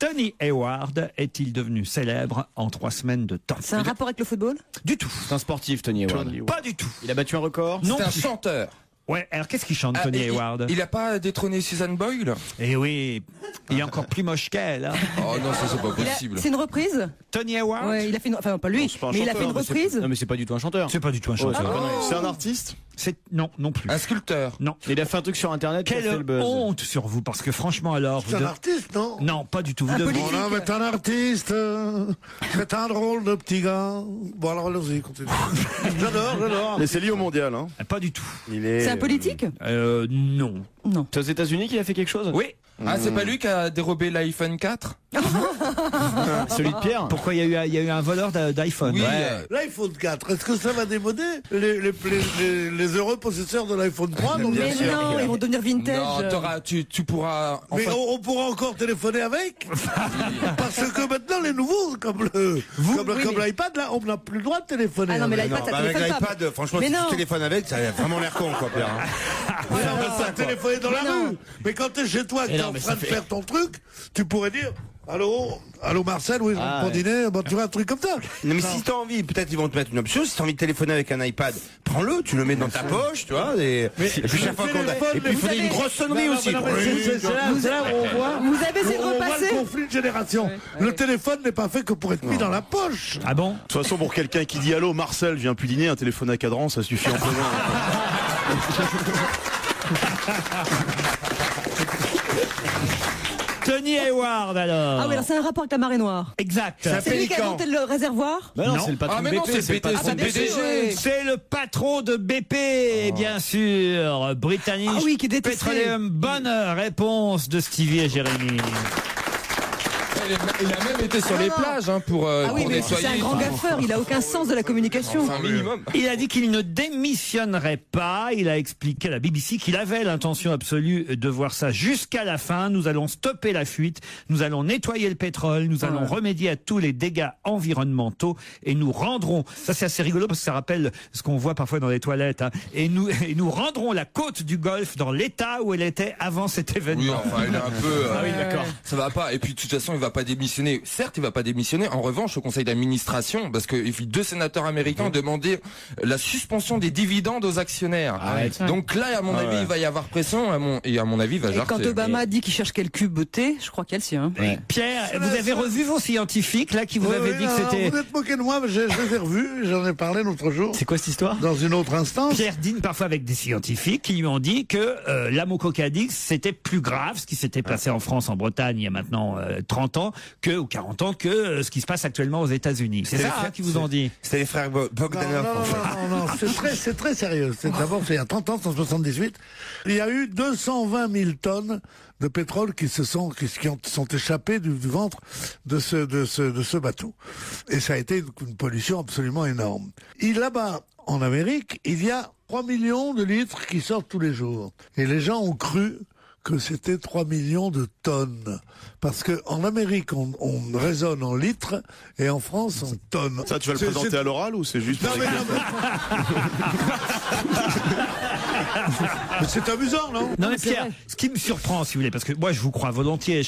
Tony Hayward est-il devenu célèbre en 3 semaines de temps?
C'est un rapport avec le football?
Du tout.
C'est un sportif, Tony Hayward.
Pas du tout.
Il a battu un record?
Non.
C'est un chanteur.
Ouais, alors qu'est-ce qu'il chante, Tony Hayward?
Il a pas détrôné Susan Boyle?
Eh oui, il est encore plus moche qu'elle. Hein.
Oh non, ça c'est pas possible.
C'est une reprise?
Tony Hayward?
Ouais, il a fait une... Enfin, pas lui, mais il a fait une reprise?
Non, mais c'est pas du tout un chanteur.
C'est pas du tout un chanteur.
C'est un artiste?
Non, non plus.
Un sculpteur?
Non.
Il a fait un truc sur Internet qui a fait le
Quelle
buzz.
honte sur vous, parce que franchement alors...
C'est un artiste, non?
Non, pas du tout. Vous
Bon,
devez...
non, mais t'es un artiste, c'est un drôle de petit gars. Bon, alors allons-y, continue. J'adore.
Mais c'est lié au mondial, hein?
Pas du tout.
C'est un politique?
Non.
Non.
C'est aux États-Unis qu'il a fait quelque chose?
Oui.
Ah, c'est pas lui qui a dérobé l'iPhone 4?
Celui de Pierre?
Pourquoi il y a eu un voleur d'iPhone?
Oui.
Ouais.
L'iPhone 4, est-ce que ça va démoder les heureux possesseurs de l'iPhone 3?
Mais non, ils vont devenir vintage.
Non, tu pourras...
Mais on pourra encore téléphoner avec? Parce que maintenant, les nouveaux, comme l'iPad, là, on n'a plus le droit de téléphoner.
Ah non, mais
avec.
l'iPad, ça
Avec
téléphone pas.
l'iPad, franchement,
Mais
si
non.
tu téléphones avec, ça a vraiment l'air con, quoi, Pierre.
Ouais, on va téléphoner dans la rue. Mais quand t'es chez toi, que
Mais
t'es
non,
en
mais
train
ça
de
fait-
faire ton truc, tu pourrais dire allô Marcel, oui, je rentre pour dîner, bon, tu vois, un truc comme ça.
Non, mais si t'as envie, peut-être ils vont te mettre une option. Si t'as envie de téléphoner avec un iPad, prends-le, tu le mets dans ta poche, tu vois. Et puis chaque fois qu'on a... Et puis il faudrait une grosse sonnerie aussi.
C'est là où on voit.
Vous avez essayé de
On voit
repasser?
le conflit de génération. Le téléphone n'est pas fait que pour être mis dans la poche.
Ah bon?
De toute façon, pour quelqu'un qui dit allô, Marcel, viens plus dîner, un téléphone à cadran, ça suffit amplement.
Tony Hayward alors.
Ah oui, alors c'est un rapport avec la marée noire.
Exact.
C'est lui qui a monté le réservoir?
Bah non,
Non.
c'est le patron
Ah, mais
de
non,
BP,
c'est
le patron
c'est
de
le
BP.
PDG.
C'est le patron de BP, bien sûr. British
Ah oui, qui est détesté.
Petroleum. Bonne réponse de Stevie et Jérémy.
Il a même été sur les plages pour
Ah oui,
pour
mais
nettoyer.
c'est un grand gaffeur, il a aucun sens de la communication.
Enfin, un minimum.
Il a dit qu'il ne démissionnerait pas. Il a expliqué à la BBC qu'il avait l'intention absolue de voir ça jusqu'à la fin. Nous allons stopper la fuite. Nous allons nettoyer le pétrole. Nous allons remédier à tous les dégâts environnementaux et nous rendrons. Ça, c'est assez rigolo parce que ça rappelle ce qu'on voit parfois dans les toilettes. Hein. Et nous rendrons la côte du Golfe dans l'état où elle était avant cet événement.
Oui, enfin, il est un peu.
Ah oui, d'accord.
Ça va pas. Et puis, de toute façon, il va pas démissionner. Certes, il va pas démissionner. En revanche, au conseil d'administration, parce que 2 sénateurs américains ont demandé la suspension des dividendes aux actionnaires. Donc là, à mon avis, il va y avoir pression. À mon avis, il va
Et
jarter.
quand Obama dit qu'il cherche quel cube thé, je crois qu'il y a le sien.
Pierre, vous avez revu vos scientifiques là qui vous avaient dit que c'était.
Vous êtes moqué de moi, mais je les ai revus, j'en ai parlé l'autre jour.
C'est quoi cette histoire?
Dans une autre instance.
Pierre dîne parfois avec des scientifiques qui lui ont dit que l'amococadix c'était plus grave ce qui s'était passé en France, en Bretagne il y a maintenant 30 ans ou 40 ans que ce qui se passe actuellement aux États-Unis. C'est ça qui vous ont dit?
C'était les frères Bogdanov.
Non, c'est très sérieux. D'abord, c'est il y a 30 ans, en 78, il y a eu 220 000 tonnes de pétrole qui sont échappées du ventre de ce bateau. Et ça a été une pollution absolument énorme. Et là-bas, en Amérique, il y a 3 millions de litres qui sortent tous les jours. Et les gens ont cru que c'était 3 millions de tonnes. Parce que en Amérique, on raisonne en litres, et en France, en tonnes.
Ça, tu vas le présenter à l'oral ou c'est juste pour écrire?
Mais c'est amusant, non?
Non mais Pierre, ce qui me surprend, si vous voulez, parce que moi je vous crois volontiers,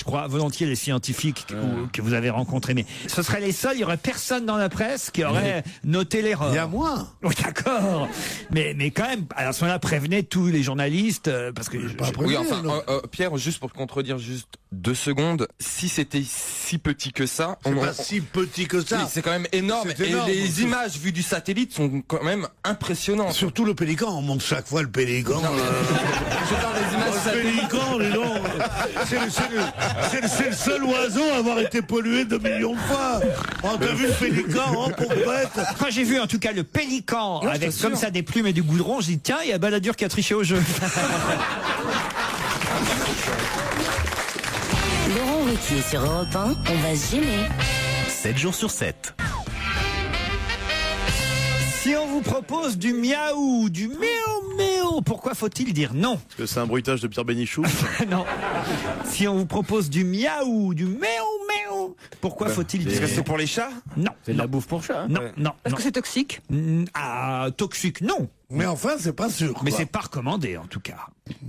les scientifiques que vous avez rencontrés, mais ce serait les seuls, il y aurait personne dans la presse qui aurait noté l'erreur.
Il y a moi.
Oui, d'accord. Mais quand même, à ce moment-là, prévenez tous les journalistes, parce que...
Oui, enfin, Pierre, juste pour te contredire juste 2 secondes, si c'était si petit que ça...
C'est pas si petit que ça.
Oui, c'est quand même énorme.
C'est énorme.
Et les images vues du satellite sont quand même impressionnantes.
Surtout le pélican, on montre chaque fois le pélican.
Je parle des images
Le pélican, dis donc. C'est le seul oiseau à avoir été pollué 2 millions de fois. Oh, t'as vu le pélican, oh, pauvre bête.
Quand j'ai vu en tout cas le pélican avec comme ça des plumes et du goudron, j'ai dit tiens, il y a Balladur qui a triché au jeu.
Laurent Ruquier sur Europe 1, on va se gêner.
7 jours sur 7.
Si on vous propose du miaou, du méo méo, pourquoi faut-il dire non?
Parce que c'est un bruitage de Pierre Bénichou.
Non. Si on vous propose du miaou, du méo méo, pourquoi faut-il dire
Parce que c'est pour les chats?
non?
C'est de la bouffe pour chat.
Non, non.
Est-ce que c'est toxique?
Ah, toxique, non.
Mais enfin, c'est pas sûr.
Mais
quoi.
c'est pas recommandé en tout cas.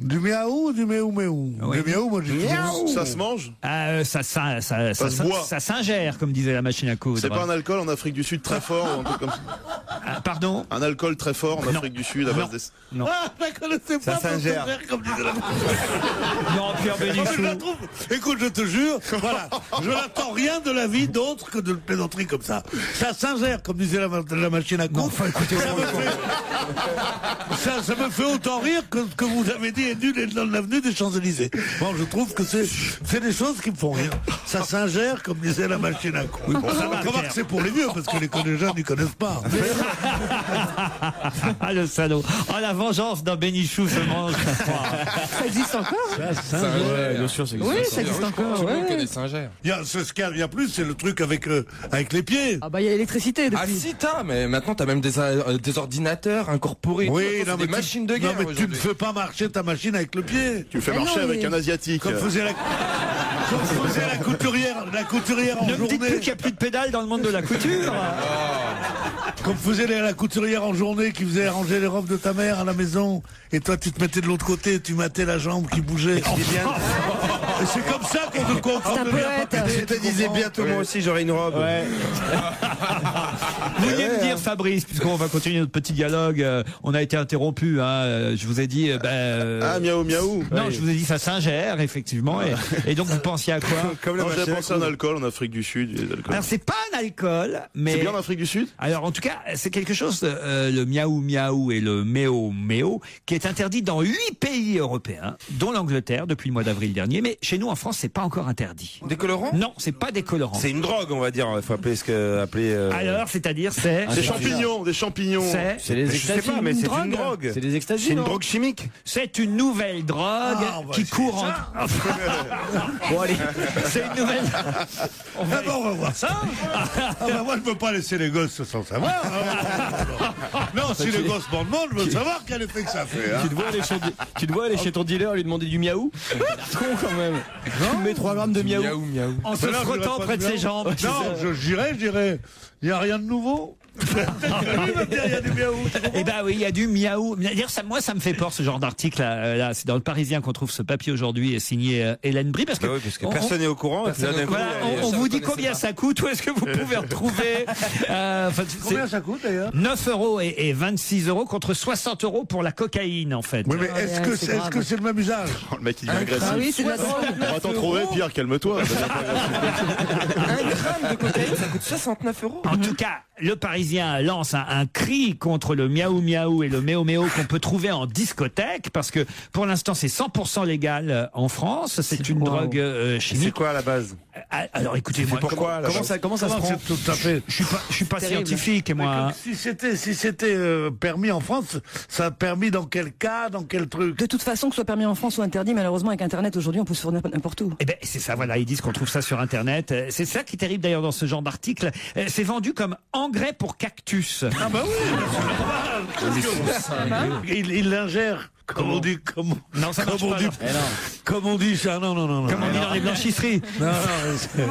Du miaou ou du méou-méou?
Oui.
Du miaou, moi je dis
Miaou.
Ça se mange?
Ça
se boit.
ça s'ingère, comme disait la machine à coudre.
C'est pas un alcool en Afrique du Sud très fort ou un truc comme ça?
Pardon?
Un alcool très fort en Afrique du Sud à base des...
Non.
Ah, je la connaissais pas.
Ça s'ingère.
Comme disait la
Non, Pierre Bénichou.
Je la trouve. Écoute, je te jure, voilà, je n'attends rien de la vie d'autre que de plaisanterie comme ça. Ça s'ingère, comme disait la machine à coudre. Ça me fait autant rire que ce que vous avez dit dans l'avenue des Champs-Élysées. Bon, je trouve que c'est des choses qui me font rire. Ça s'ingère, comme disait la machine à coudre.
Oui, bon, ça va,
Comment
Pierre.
que c'est pour les vieux, parce que les jeunes n'y connaissent pas.
Ah, le salaud. Oh, la vengeance d'un Bénichou se mange.
Ça existe encore?
Ouais, bien sûr, c'est
Oui, ça existe encore.
Tout le monde
Ouais.
connaît Singer.
Ce qu'il y a plus, c'est le truc avec les pieds.
Ah bah il y a l'électricité depuis.
Ah si mais maintenant t'as même des ordinateurs incorporés.
Oui,
Tout ça,
non,
c'est
mais
des machines de guerre.
Non, mais tu ne fais pas marcher ta machine avec le pied.
Tu le fais
Ah
marcher
non,
avec
mais-
un asiatique.
Comme faisait la couturière en
Ne me dites
journée.
plus qu'il n'y a plus de pédales dans le monde de la couture.
Comme faisait la couturière en journée qui faisait ranger les robes de ta mère à la maison. Et toi, tu te mettais de l'autre côté et tu matais la jambe qui bougeait. Et c'est comme ça qu'on comprend.
C'est un poète.
Je te disais bientôt, moi aussi, j'aurai une robe.
Ouais. Vous vouliez me dire, Fabrice, puisqu'on va continuer notre petit dialogue, on a été interrompu, hein, je vous ai dit...
Ah, miaou, miaou.
Non, je vous ai dit ça s'ingère, effectivement, et donc vous pensiez à quoi?
Comme la
Non,
machine
j'ai
à
pensé à un
coudre.
alcool en Afrique du Sud. il y a des alcools.
Alors c'est pas un alcool, mais...
C'est bien en Afrique du Sud?
Alors en tout cas, c'est quelque chose, le miaou miaou et le méo méo, qui est interdit dans 8 pays européens, dont l'Angleterre depuis le mois d'avril dernier, mais chez nous en France c'est pas encore interdit.
Des colorants?
Non, c'est pas des colorants.
C'est une drogue, on va dire. Il faut appeler ce que
Alors, c'est-à-dire c'est...
Des champignons, des champignons.
C'est
les
Je sais pas, mais c'est une drogue.
C'est des extasies.
C'est une
non
drogue chimique.
C'est une nouvelle drogue
Ah, on va
qui
essayer
court en...
ça.
Bon allez, c'est une nouvelle...
On va voir ça. Ah bah moi, je peux pas laisser les gosses sans savoir. Non, si les gosses m'en demandent, je veux savoir quel effet que ça fait. Hein.
Tu te vois aller chez ton dealer et lui demander du miaou? Con quand même. Tu mets 3 grammes de miaou.
Miaou.
En se
Mais là, je
frottant
dirais pas
près de
du
ses
miaou.
jambes.
Non, je dirais, il n'y a rien de nouveau. Il y a du miaou.
Eh ben oui, il y a du miaou. D'ailleurs, moi, ça me fait peur ce genre d'article. Là, c'est dans le Parisien qu'on trouve ce papier aujourd'hui, signé Hélène Brie, parce que,
Bah oui, parce que personne n'est au courant. Et puis là, d'un coup,
voilà, on vous dit combien ça coûte, où est-ce que vous pouvez retrouver.
Combien ça coûte d'ailleurs?
9 € et 26 € contre 60 € pour la cocaïne, en fait.
Oui, mais
Ah,
est-ce
ouais,
que
c'est
c'est
grave.
le même usage?
Oh, le mec, il est agressif.
Ah oui, c'est de la drogue.
On va t'en trouver, Pierre, calme-toi.
1 gramme de cocaïne, ça coûte 69 €.
En tout cas, le Parisien lance un cri contre le miaou miaou et le méo méo qu'on peut trouver en discothèque, parce que pour l'instant c'est 100% légal en France. C'est une drogue chimique.
C'est quoi à la base?
Alors écoutez-moi,
Pourquoi là,
Comment ça se prend?
C'est tout à fait.
je suis pas
Terrible.
scientifique, moi. hein.
Si c'était permis en France, ça a permis dans quel cas, dans quel truc?
De toute façon, que ce soit permis en France ou interdit, malheureusement avec Internet aujourd'hui, on peut se fournir n'importe où.
Eh ben c'est ça, voilà, ils disent qu'on trouve ça sur Internet. C'est ça qui est terrible d'ailleurs dans ce genre d'article. C'est vendu comme engrais pour cactus.
Ah bah oui, il l'ingère. Comme on dit,
Non, ça marche
comme on
pas,
dit,
non.
comme on dit ça, non.
Comme on dit dans les blanchisseries.
Non,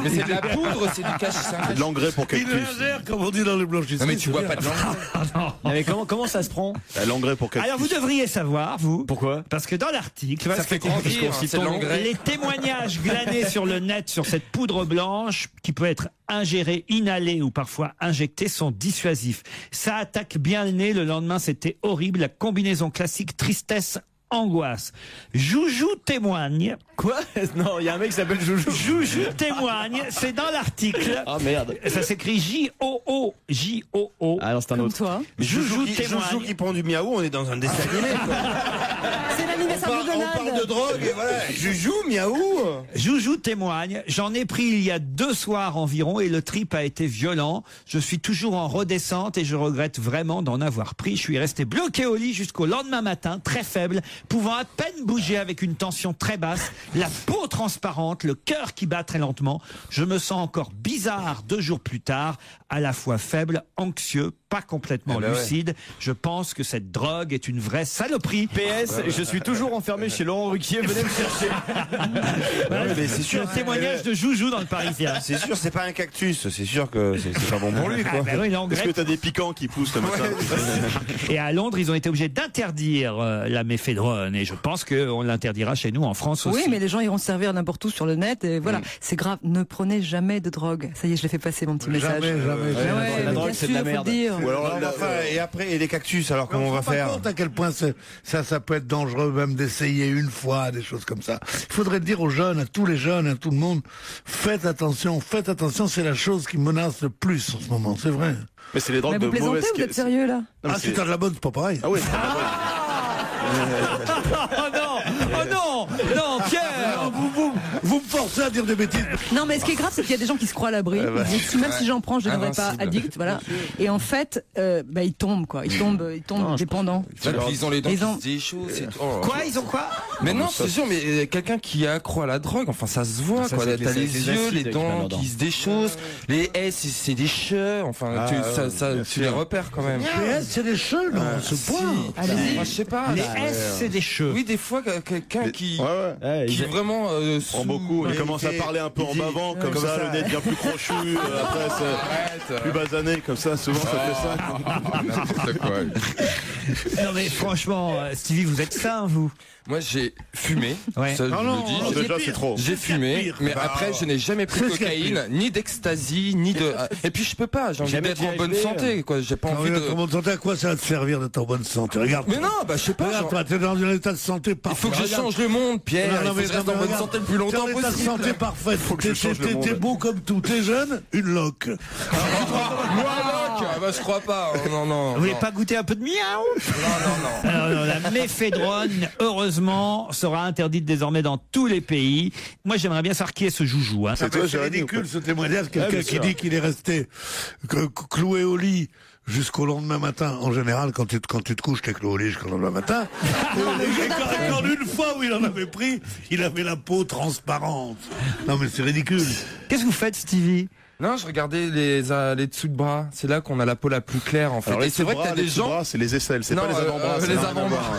Mais c'est de la poudre, c'est du cash.
C'est de l'engrais pour
il
cactus.
l'ingère, comme on dit dans les blanchisseries.
Non mais tu vois pas de l'engrais.
Mais comment ça se prend?
L'engrais pour cactus.
Alors vous devriez savoir, vous.
Pourquoi?
Parce que dans l'article,
Ça fait
Parce
grandir,
qu'on cite
c'est de
ton nom.
l'engrais.
les témoignages glanés sur le net sur cette poudre blanche qui peut être ingérée, inhalée ou parfois injectée sont dissuasifs. Ça attaque bien le nez, le lendemain c'était horrible, la combinaison classique tristesse, angoisse. Joujou témoigne.
Quoi? Non, il y a un mec qui s'appelle Joujou.
Joujou témoigne, c'est dans l'article.
Ah merde.
Ça s'écrit J-O-O. J-O-O.
Ah non, c'est un
Comme
autre.
toi.
Joujou
Joujou
témoigne.
qui prend du miaou, on est dans un dessin animé. quoi.
C'est l'anniversaire de
On parle de drogue et voilà. Joujou, miaou.
Joujou témoigne, j'en ai pris il y a 2 soirs environ et le trip a été violent. Je suis toujours en redescente et je regrette vraiment d'en avoir pris. Je suis resté bloqué au lit jusqu'au lendemain matin, très faible, pouvant à peine bouger avec une tension très basse, la peau transparente, le cœur qui bat très lentement. Je me sens encore bizarre 2 jours plus tard, à la fois faible, anxieux, pas complètement
ouais.
lucide. Je pense que cette drogue est une vraie saloperie.
PS, je suis toujours enfermé chez Laurent Ruquier, venez me chercher.
Mais c'est sûr.
Un témoignage de Joujou dans le Parisien.
C'est sûr, c'est pas un cactus. C'est sûr que c'est pas bon pour lui, quoi.
Ah, bah oui, là, en
Est-ce
Grèce.
que t'as des piquants qui poussent comme ça?
Et à Londres, ils ont été obligés d'interdire la méphédrone. Et je pense qu'on l'interdira chez nous en France aussi.
Oui, mais les gens iront se servir n'importe où sur le net. Et voilà, c'est grave. Ne prenez jamais de drogue. Ça y est, je l'ai fait passer mon petit message.
Jamais.
La drogue, c'est de la merde.
Ou alors, et après, et les cactus, alors comment on va faire?
On se rend pas compte à quel point ça peut être dangereux même d'essayer une fois des choses comme ça. Il faudrait dire aux jeunes, à tous les jeunes, à tout le monde, faites attention, c'est la chose qui menace le plus en ce moment, c'est vrai.
Mais c'est les drogues
Mais
de
vous plaisantez,
mauvaise
vous êtes sérieux là?
Si t'as de la bonne, c'est pas pareil.
Ah oui.
Non, Pierre.
Vous me forcez à dire des bêtises.
Non, mais ce qui est grave, c'est qu'il y a des gens qui se croient à l'abri. Ils disent, même si j'en prends, je ne deviendrai pas addict, voilà. Et en fait, ils tombent, quoi. Ils tombent dépendants.
Puis ils ont les dents qui se déchaussent.
Quoi, ils ont quoi?
Mais non, c'est sûr, mais quelqu'un qui est accro à la drogue, enfin ça se voit, quoi. T'as les yeux, les dents qui se déchaussent, les S, c'est des cheveux, enfin tu les repères quand même.
Les S, c'est des cheveux, non, ce point.
Je sais pas.
Les S, c'est des cheveux.
Oui, des fois, quelqu'un qui vraiment
prend beaucoup. Il commence à parler un peu en bavant, comme ça, le nez devient plus crochu. Après, c'est plus basané, comme ça, souvent ça fait ça.
N'importe quoi.
Non mais franchement, Stevie, vous êtes sain, vous?
Moi, j'ai fumé.
Ouais.
Ça, je
Non,
le dis.
Déjà, c'est trop.
J'ai fumé, mais après, je n'ai jamais pris de cocaïne, ni d'ecstasy, ni de. Et puis, je peux pas. J'ai envie d'être en bonne santé, quoi. J'ai pas envie de.
En bonne santé, à quoi ça va te servir d'être en bonne santé? Regarde.
Mais non, je sais pas.
Regarde, toi, t'es dans un état de santé parfait.
Il faut que je change le monde, Pierre.
Non,
Il faut que je reste en bonne santé le plus longtemps
possible. T'es en état de santé parfait. T'es beau comme tout. T'es jeune, une loque.
Je crois pas. Non.
Vous voulez pas goûter un peu de miaou?
Non.
Alors, la méphédrone, heureusement, sera interdite désormais dans tous les pays. Moi, j'aimerais bien savoir qui est ce Joujou.
C'est ridicule ce témoignage. Quelqu'un qui dit qu'il est resté cloué au lit jusqu'au lendemain matin. En général, quand tu te couches, t'es cloué au lit jusqu'au lendemain matin. Et quand une fois où il en avait pris, il avait la peau transparente. Non mais c'est ridicule.
Qu'est-ce que vous faites, Stevie?
Non, je regardais les dessous de bras. C'est là qu'on a la peau la plus claire, en fait.
Alors,
et c'est vrai que t'as des gens.
C'est les aisselles, c'est pas les avant-bras.
Les avant-bras.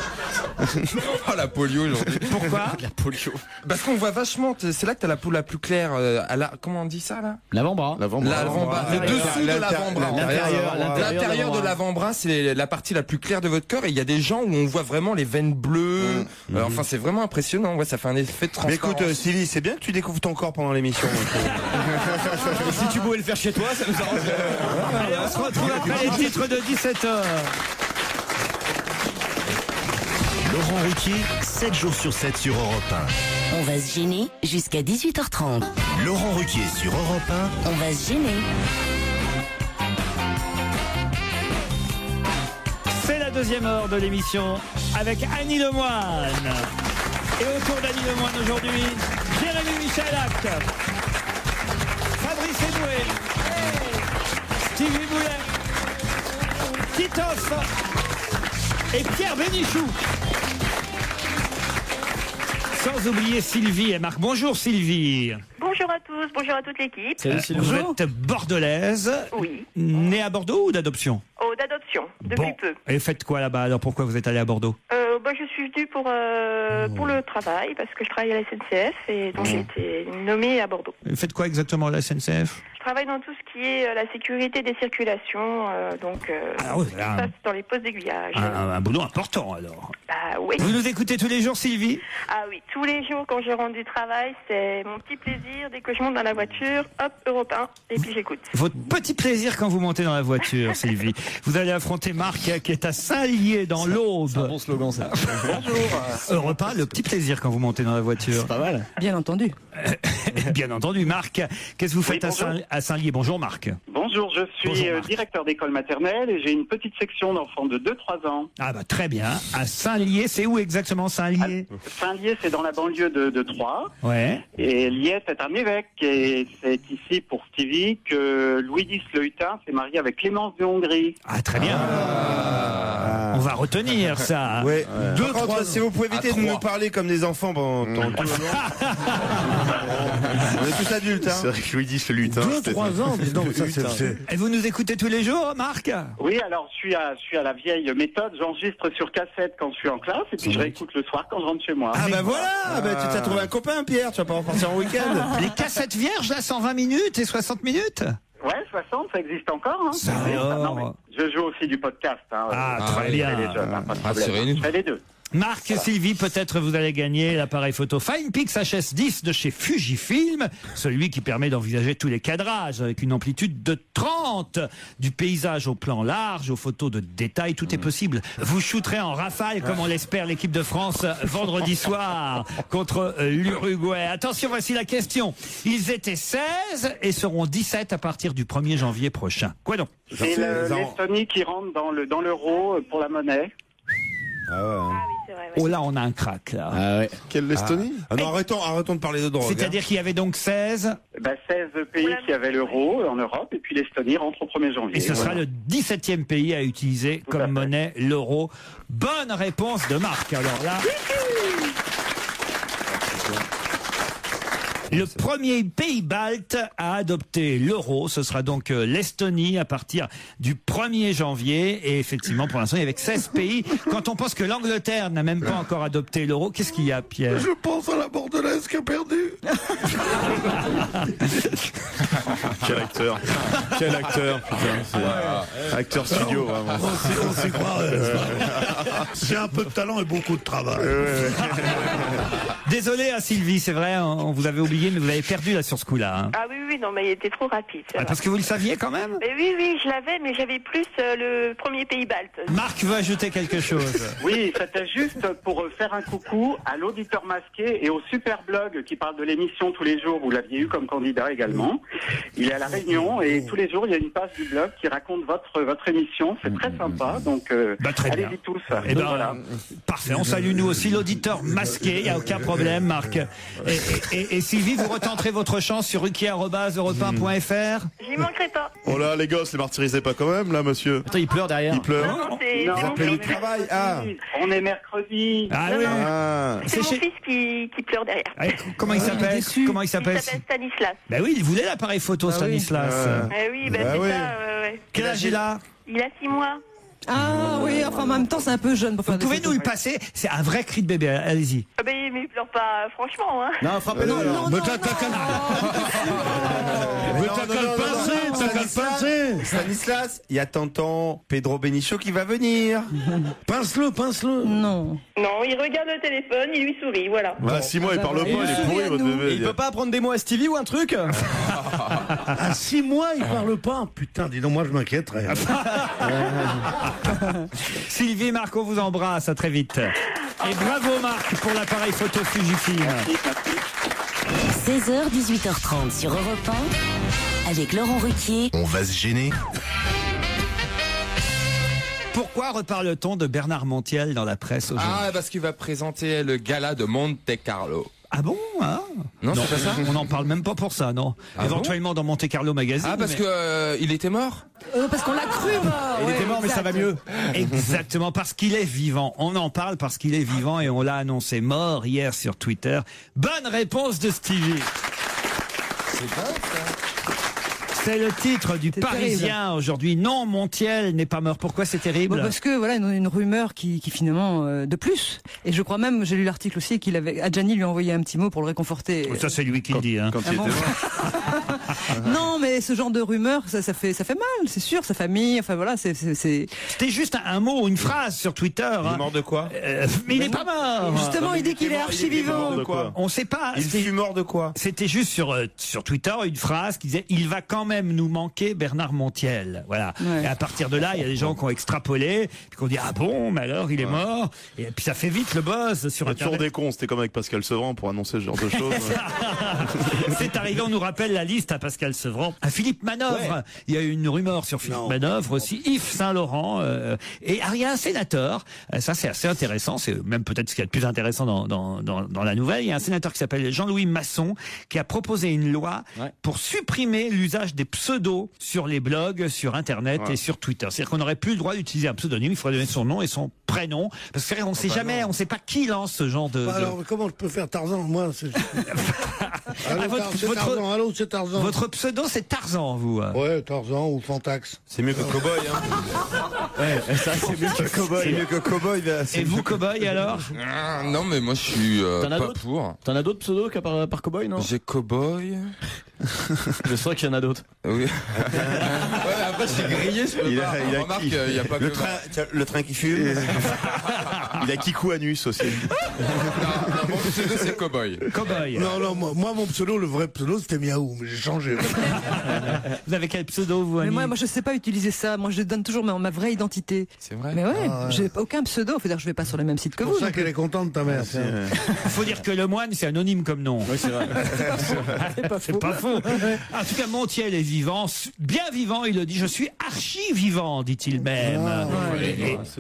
Oh, la polio aujourd'hui.
Pourquoi?
La polio.
Parce qu'on voit vachement. C'est là que t'as la peau la plus claire. Comment on dit ça là?
L'avant-bras.
Le dessous de l'avant-bras. L'intérieur de l'avant-bras, c'est la partie la plus claire de votre corps. Et il y a des gens où on voit vraiment les veines bleues. Enfin, c'est vraiment impressionnant. Ouais, ça fait un effet de transparence.
Mais écoute, Sylvie, c'est bien que tu découvres ton corps pendant l'émission.
Si tu pouvais le faire chez toi, ça nous arrangerait.
Allez, on se retrouve après les titres de 17h.
Laurent Ruquier, 7 jours sur 7 sur Europe 1.
On va se gêner jusqu'à 18h30.
Laurent Ruquier sur Europe 1.
On va se gêner.
C'est la deuxième heure de l'émission avec Annie Lemoine. Et autour d'Annie Lemoine aujourd'hui, Jérémy Michalak, Fabrice Eboué, Stevie Boulet, Titoff et Pierre Bénichou. Sans oublier Sylvie et Marc. Bonjour Sylvie.
Bonjour à tous, bonjour à toute l'équipe.
Vous êtes bordelaise.
Oui.
Née à Bordeaux ou d'adoption?
Oh, d'adoption, depuis peu.
Et faites quoi là-bas? Alors pourquoi vous êtes allé à Bordeaux?
Je suis venue pour le travail, parce que je travaille à la SNCF, et donc j'ai été nommée à Bordeaux.
Et faites quoi exactement à la SNCF?
Je travaille dans tout ce qui est la sécurité des circulations, ça, c'est dans les postes d'aiguillage.
Un boulot important alors.
Bah oui.
Vous nous écoutez tous les jours, Sylvie?
Ah oui, tous les jours quand je rentre du travail, c'est mon petit plaisir. Dès que je monte dans la voiture, hop, Europe 1, et puis j'écoute.
Votre petit plaisir quand vous montez dans la voiture, Sylvie. Vous allez affronter Marc qui est à Saint-Lié dans l'Aube. C'est un
bon slogan ça.
Bonjour. Europe 1, le petit plaisir quand vous montez dans la voiture.
C'est pas mal.
Bien entendu.
Bien entendu, Marc. Qu'est-ce que vous faites à Saint-Lié? Bonjour Marc.
Bonjour, je suis directeur d'école maternelle et j'ai une petite section d'enfants de 2-3 ans.
Ah bah très bien. À Saint-Lié, c'est où exactement Saint-Lié?
Saint-Lié, c'est dans la banlieue de Troyes.
Ouais.
Et Lié, c'est un évêque. Et c'est ici, pour Stevie, que Louis X le Hutin s'est marié avec Clémence de Hongrie.
Ah très bien. On va retenir ça.
Ouais. Si vous pouvez éviter de nous parler comme des enfants pendant tout le long. On est tous adultes, hein.
C'est vrai que Louis X le lutin.
2-3 ans, dis donc, ça
Et vous nous écoutez tous les jours, Marc?
Oui, alors je suis à la vieille méthode. J'enregistre sur cassette quand je suis en classe et puis je réécoute le soir quand je rentre chez moi.
Ah bah voilà, bah, tu t'as trouvé un copain, Pierre. Tu vas pas repartir en week-end.
Les cassettes vierges, là, 120 minutes et 60 minutes?
Ouais, 60, ça existe encore. Hein.
Ça
non, mais je joue aussi du podcast. Hein.
Ah, très bien.
Je fais les deux.
Marc, Sylvie, peut-être vous allez gagner l'appareil photo FinePix HS10 de chez Fujifilm, celui qui permet d'envisager tous les cadrages avec une amplitude de 30, du paysage au plan large, aux photos de détail, tout est possible. Vous shooterez en rafale, comme on l'espère, l'équipe de France vendredi soir contre l'Uruguay. Attention, voici la question. Ils étaient 16 et seront 17 à partir du 1er janvier prochain. Quoi donc?
C'est l'Estonie qui rentre dans l'euro pour la monnaie.
Ah ouais.
Oh là, on a un crack là.
Ah ouais. Quelle l'Estonie? Ah non, arrêtons de parler de drogue.
C'est-à-dire qu'il y avait donc 16
16 pays qui avaient l'euro en Europe et puis l'Estonie rentre au 1er janvier.
Et ce sera le 17e pays à utiliser comme monnaie l'euro. Bonne réponse de Marc. Alors là... Le premier pays balte à adopter l'euro, ce sera donc l'Estonie à partir du 1er janvier. Et effectivement, pour l'instant, il y avait 16 pays. Quand on pense que l'Angleterre n'a même pas encore adopté l'euro, qu'est-ce qu'il y a, Pierre?
Je pense à la Bordelaise qui a perdu.
Quel acteur. Quel acteur, putain. Acteur studio, vraiment.
On s'y croit. C'est un peu de talent et beaucoup de travail.
Désolé à Sylvie, c'est vrai, on vous avait oublié, mais vous avez perdu là sur ce coup-là. Hein.
Ah oui, non, mais il était trop rapide.
Parce que vous le saviez quand même?
Mais oui, je l'avais, mais j'avais plus le premier pays balte.
Marc veut ajouter quelque chose.
Oui, c'était juste pour faire un coucou à l'auditeur masqué et au super blog qui parle de l'émission tous les jours. Vous l'aviez eu comme candidat également. Il est à La Réunion et tous les jours, il y a une page du blog qui raconte votre émission. C'est très sympa, donc allez-y tous.
Et voilà. Parfait, on salue nous aussi l'auditeur masqué, il n'y a aucun problème, Marc. Et Sylvie, vous retenterez votre chance sur ruquier@europe1.fr.
J'y manquerai pas.
Oh là, les gosses, les martyrisez pas quand même, là, monsieur.
Attends, il pleure derrière.
Il pleure.
Non, c'est mon fils.
Travail. Ah.
On est mercredi.
Ah oui.
C'est mon fils qui pleure derrière.
Comment il s'appelle? Comment il s'appelle?
Il s'appelle Stanislas.
Ben oui, il voulait l'appareil photo, Stanislas.
Oui, c'est ça. Ouais.
Quel âge il a?
Il a 6 mois.
Ah oui, enfin en même temps c'est un peu jeune pour faire
Vous pouvez nous le passer? C'est un vrai cri de bébé, allez-y.
Ah ben, mais il pleure pas, franchement. Hein.
Non, frappez-nous.
Mais t'as qu'à le pincer.
Stanislas, il y a tonton Pedro Benichot qui va venir.
Pince-le.
Non.
Non, il regarde le téléphone, il lui sourit, voilà.
Bah, 6 mois, il parle pas, il est pourri, votre bébé.
Il peut pas apprendre des mots à Stevie ou un truc?
À 6 mois, il parle pas. Putain, dis donc, moi je m'inquiéterais.
Sylvie, Marc, on vous embrasse, à très vite. Et bravo Marc pour l'appareil photo Fujifilm.
16h, 18h30 sur Europe 1, avec Laurent Ruquier.
On va se gêner.
Pourquoi reparle-t-on de Bernard Montiel dans la presse aujourd'hui?
Ah, parce qu'il va présenter le gala de Monte Carlo.
Ah bon, hein?
Non, c'est pas ça.
On n'en parle même pas pour ça, non. Éventuellement dans Monte Carlo Magazine.
Ah, parce que il était mort.
Parce qu'on l'a cru mort.
Il était mort, mais ça va mieux.
Exactement, parce qu'il est vivant. On en parle parce qu'il est vivant et on l'a annoncé mort hier sur Twitter. Bonne réponse de Stevie.
C'est dingue, ça.
C'est le titre du Parisien aujourd'hui. Non, Montiel n'est pas mort. Pourquoi c'est terrible?
Parce que voilà une rumeur qui finalement de plus. Et je crois même, j'ai lu l'article aussi, qu'il avait Adjani lui a envoyé un petit mot pour le réconforter.
Ça c'est lui qui le dit. Hein.
Quand il était mort.
Non, mais ce genre de rumeur, ça fait mal, c'est sûr, sa famille. Enfin voilà,
C'était juste un mot ou une phrase sur Twitter.
Il est mort de quoi?
Mais il n'est pas mort.
Justement, il dit qu'il est archi vivant.
On ne sait pas.
Il fut mort de quoi?
C'était juste sur Twitter une phrase qui disait « Il va quand même nous manquer Bernard Montiel ». Voilà. Ouais. Et à partir de là, il y a des gens qui ont extrapolé, puis qui ont dit « Ah bon, mais alors il est mort ». Et puis ça fait vite le buzz sur Internet.
Toujours des cons, c'était comme avec Pascal Sevran pour annoncer ce genre de choses.
C'est arrivé, on nous rappelle la liste à Pascal Sevran. À Philippe Manœuvre, ouais. Il y a eu une rumeur sur Philippe Manœuvre aussi, Yves Saint-Laurent, et il y a un sénateur, ça c'est assez intéressant, c'est même peut-être ce qu'il y a de plus intéressant dans la nouvelle, il y a un sénateur qui s'appelle Jean-Louis Masson, qui a proposé une loi pour supprimer l'usage des pseudos sur les blogs, sur Internet et sur Twitter. C'est-à-dire qu'on n'aurait plus le droit d'utiliser un pseudonyme, il faudrait donner son nom et son prénom, parce qu'on ne sait jamais, on ne sait pas qui lance ce genre de...
Alors, comment je peux faire Tarzan, moi Allô, c'est Tarzan.
Votre pseudo, c'est Tarzan, vous.
Ouais, Tarzan ou Fantax.
C'est mieux que Cowboy, hein.
Ouais, ça c'est mieux que Cowboy.
C'est mieux que Cowboy.
Et vous, Cowboy, alors?
Non, mais moi je suis pas pour.
T'en as d'autres pseudos qu'à part Cowboy, non?
J'ai Cowboy.
Je sais qu'il y en a d'autres.
Oui. Ouais, après, je suis grillé, je peux pas. Remarque, il n'y a pas
le train qui fume.
Il a Kikou Anus aussi.
Non, mon pseudo, c'est Cowboy.
Cowboy.
Non, moi, mon pseudo, le vrai pseudo, c'était Miaou, mais j'ai changé.
Vous avez quel pseudo, vous, Annie?
Mais moi, je sais pas utiliser ça. Moi, je donne toujours ma vraie identité.
C'est vrai?
Mais ouais, j'ai aucun pseudo. Faut dire que je vais pas sur le même site que vous.
C'est pour ça qu'elle est contente, ta mère.
Il faut dire que le moine, c'est anonyme comme nom.
Oui, c'est vrai.
C'est pas faux. En tout cas, Montiel est vivant, bien vivant, il le dit. Je suis archi-vivant, dit-il même.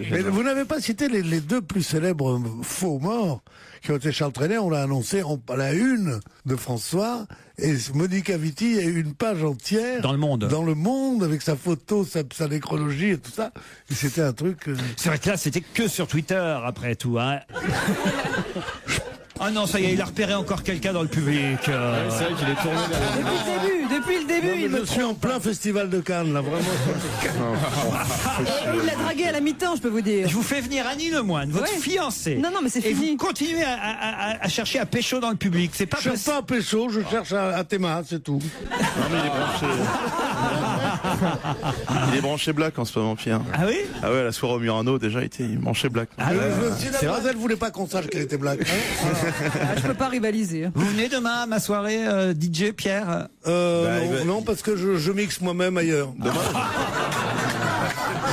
Mais vous n'avez pas cité les deux plus célèbres faux morts qui ont été Charles Trenet, on l'a annoncé à la une de François, et Monica Vitti a eu une page entière
dans le monde
avec sa photo, sa nécrologie et tout ça. Et c'était un truc.
C'est vrai que là, c'était que sur Twitter après tout, hein. Ah non, ça y est, il a repéré encore quelqu'un dans le public.
C'est vrai qu'il est tourné
Depuis le début,
je suis en plein festival de Cannes, là, vraiment.
Il l'a dragué à la mi-temps, je peux vous dire.
Je vous fais venir Annie Lemoine, votre fiancée.
Non, mais c'est fini.
Et vous continuez à chercher à pécho dans le public. C'est pas
Je cherche pas à pécho, je cherche à Théma, c'est tout.
Non, mais il est branché black en ce moment, Pierre.
Ah oui?
Ah ouais, la soirée au Murano, déjà, il était branché black.
Ah si la demoiselle voulait pas qu'on sache qu'elle était black.
Je peux pas rivaliser.
Vous venez demain à ma soirée, DJ Pierre?
Non, parce que je mixe moi-même ailleurs.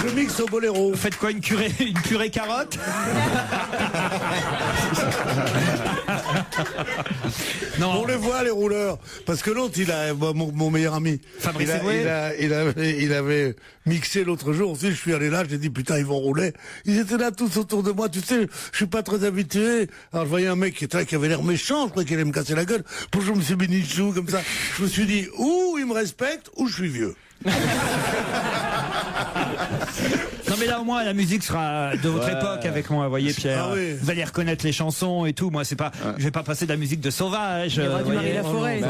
Je mixe au boléro.
Vous faites quoi, une purée carotte?
Non. On les voit, les rouleurs. Parce que l'autre, mon meilleur ami,
Fabrice
il avait mixé l'autre jour aussi. Je suis allé là, j'ai dit putain, ils vont rouler. Ils étaient là tous autour de moi. Tu sais, je suis pas très habitué. Alors je voyais un mec qui était là, qui avait l'air méchant. Je croyais qu'il allait me casser la gueule. Pour je me suis Benichou comme ça. Je me suis dit, ou il me respecte, ou je suis vieux.
Non mais là au moins la musique sera de votre époque avec moi, voyez Pierre.
Ah oui.
Vous allez reconnaître les chansons et tout. Moi c'est pas, je vais pas passer de la musique de Sauvage.
Il y aura du Marie Laforêt.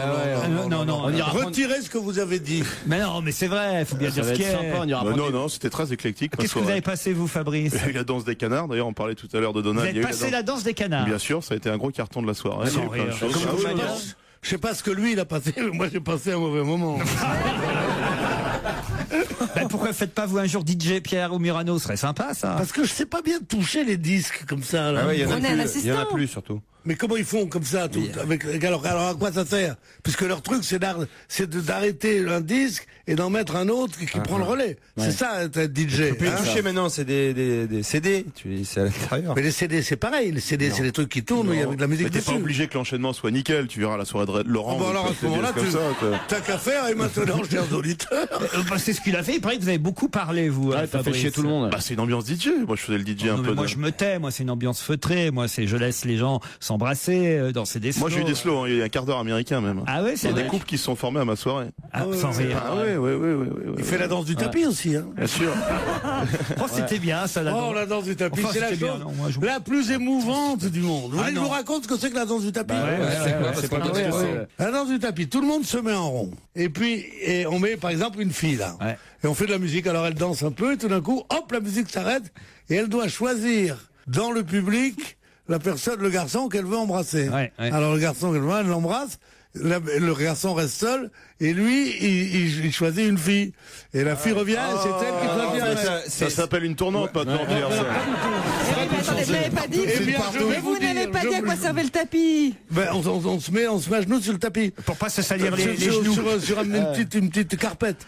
Non.
Retirez ce que vous avez dit.
Mais non, mais c'est vrai, il faut bien dire ce qu'il y a.
Non, c'était très éclectique.
Qu'est-ce que vous avez passé vous, Fabrice?
Il y a eu la danse des canards. D'ailleurs, on parlait tout à l'heure de Donald.
Vous avez passé la danse des canards?
Bien sûr, ça a été un gros carton de la soirée.
Sans rire.
Je sais pas ce que lui il a passé, mais moi j'ai passé un mauvais moment.
Ben pourquoi faites pas vous un jour DJ Pierre ou Murano, ce serait sympa ça.
Parce que je sais pas bien toucher les disques comme ça. Là.
Ah ouais, il y en a plus surtout.
Mais comment ils font comme ça tout, alors à quoi ça sert? Puisque leur truc c'est d'arrêter un disque et d'en mettre un autre qui prend le relais. Ouais. C'est ça être DJ.
Tu peux toucher maintenant, c'est des CD, c'est à l'intérieur.
Mais les CD c'est pareil, les CD c'est des trucs qui tournent, il y a avec de la musique dessus.
T'es pas obligé que l'enchaînement soit nickel, tu verras la soirée de Laurent.
Bon alors à ce moment-là, t'as qu'à faire et maintenant chers auditeurs.
C'est ce qu'il a fait, il paraît que vous avez beaucoup parlé vous.
T'as fait chier tout le monde.
Bah c'est une ambiance DJ, moi je faisais le DJ un peu.
Moi je me tais, moi c'est une ambiance feutrée, moi c'est je laisse les gens s'embrasser, danser des slows.
Moi j'ai eu des slows, il y a un quart d'heure américain même.
Ah ouais,
c'est des couples qui se sont formés à ma soirée.
Ah sans rire.
Ah ouais.
Il fait la danse du tapis aussi, hein.
Bien sûr.
Oh c'était bien ça la danse.
Oh la danse du tapis, c'est la chose la plus émouvante du monde. Vous voulez que je vous raconte ce que c'est que la danse du tapis?
C'est pas vrai.
La danse du tapis, tout le monde se met en rond. Et puis on met par exemple une fille là. Et on fait de la musique, alors elle danse un peu et tout d'un coup, hop, la musique s'arrête et elle doit choisir dans le public la personne, le garçon qu'elle veut embrasser. Alors le garçon qu'elle veut, elle l'embrasse, le garçon reste seul, et lui, il choisit une fille. Et la fille revient, et c'est elle qui choisit.
Ça s'appelle une tournante maintenant, Pierre.
Attendez, vous n'avez pas dit. Vous n'avez pas dit à quoi servait le tapis.
Ben, on se met à genoux sur le tapis.
Pour pas se salir les genoux.
Sur une petite carpette.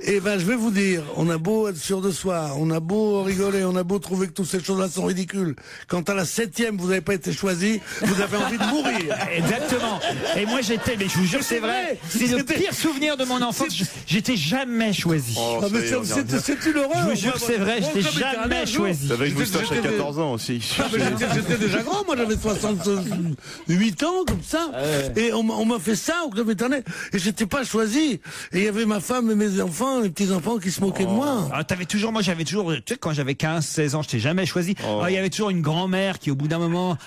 Et ben, je vais vous dire, on a beau être sûr de soi, on a beau rigoler, on a beau trouver que toutes ces choses-là sont ridicules. Quand à la 7e, vous n'avez pas été choisi, vous avez envie de mourir.
Exactement. Et moi, j'étais mais je vous jure, c'est vrai. C'est le pire souvenir de mon enfance. J'étais jamais choisi.
Ah, mais c'est une horreur.
Je vous jure que c'est vrai, j'étais jamais choisi.
T'avais une moustache à 14 ans aussi.
Ah, mais j'étais déjà grand, moi j'avais 68 ans comme ça. Et on m'a fait ça au Club Éternel. Et j'étais pas choisi. Et il y avait ma femme et mes enfants, les petits-enfants qui se moquaient de moi.
Ah, moi j'avais toujours, tu sais, quand j'avais 15-16 ans, je t'ai jamais choisi. Ah, il y avait toujours une grand-mère qui, au bout d'un moment,